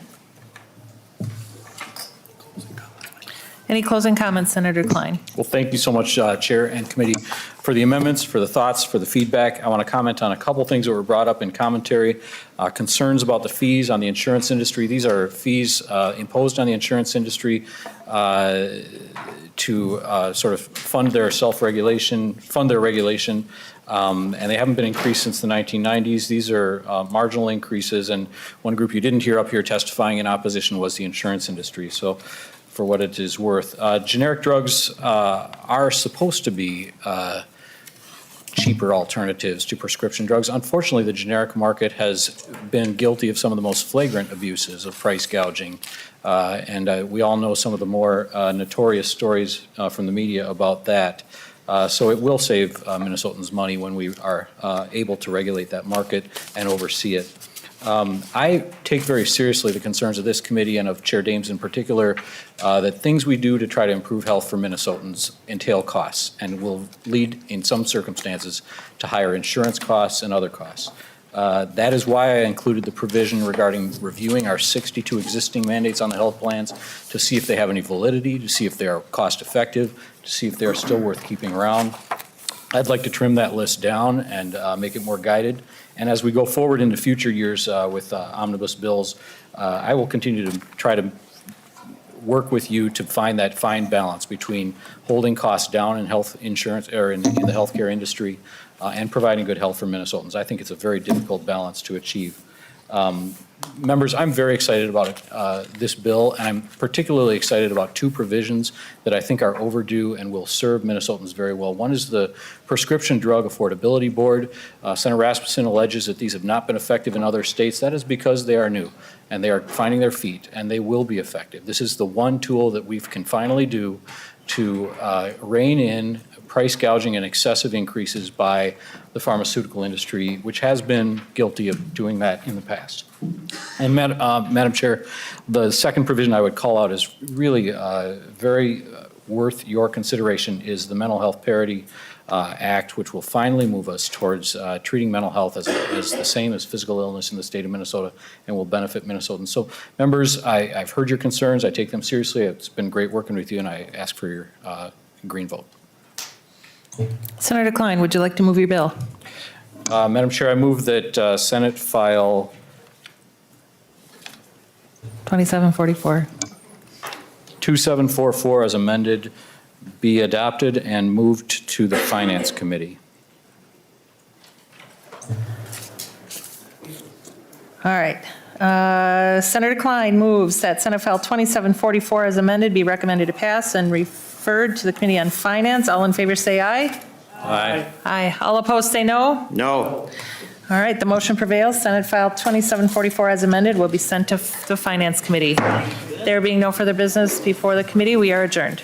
Any closing comments, Senator Klein? Well, thank you so much, Chair and Committee, for the amendments, for the thoughts, for the feedback. I want to comment on a couple things that were brought up in commentary. Concerns about the fees on the insurance industry. These are fees imposed on the insurance industry to sort of fund their self-regulation, fund their regulation, and they haven't been increased since the 1990s. These are marginal increases, and one group you didn't hear up here testifying in opposition was the insurance industry. So, for what it is worth. Generic drugs are supposed to be cheaper alternatives to prescription drugs. Unfortunately, the generic market has been guilty of some of the most flagrant abuses of price gouging. And we all know some of the more notorious stories from the media about that. So it will save Minnesotans money when we are able to regulate that market and oversee it. I take very seriously the concerns of this committee and of Chair Dames in particular, that things we do to try to improve health for Minnesotans entail costs and will lead, in some circumstances, to higher insurance costs and other costs. That is why I included the provision regarding reviewing our 62 existing mandates on the health plans to see if they have any validity, to see if they are cost effective, to see if they are still worth keeping around. I'd like to trim that list down and make it more guided. And as we go forward into future years with omnibus bills, I will continue to try to work with you to find that fine balance between holding costs down in health insurance or in the healthcare industry and providing good health for Minnesotans. I think it's a very difficult balance to achieve. Members, I'm very excited about this bill, and I'm particularly excited about two provisions that I think are overdue and will serve Minnesotans very well. One is the Prescription Drug Affordability Board. Senator Rasmussen alleges that these have not been effective in other states. That is because they are new, and they are finding their feet, and they will be effective. This is the one tool that we can finally do to rein in price gouging and excessive increases by the pharmaceutical industry, which has been guilty of doing that in the past. And Madam Chair, the second provision I would call out is really very worth your consideration is the Mental Health Parity Act, which will finally move us towards treating mental health as the same as physical illness in the state of Minnesota and will benefit Minnesotans. So members, I've heard your concerns. I take them seriously. It's been great working with you, and I ask for your green vote. Senator Klein, would you like to move your bill? Madam Chair, I move that Senate File 2744. 2744 as amended be adopted and moved to the Finance Committee. All right. Senator Klein moves that Senate File 2744 as amended be recommended to pass and referred to the Committee on Finance. All in favor say aye. Aye. Aye. All opposed say no. No. All right, the motion prevails. Senate File 2744 as amended will be sent to the Finance Committee. There being no further business before the committee, we are adjourned.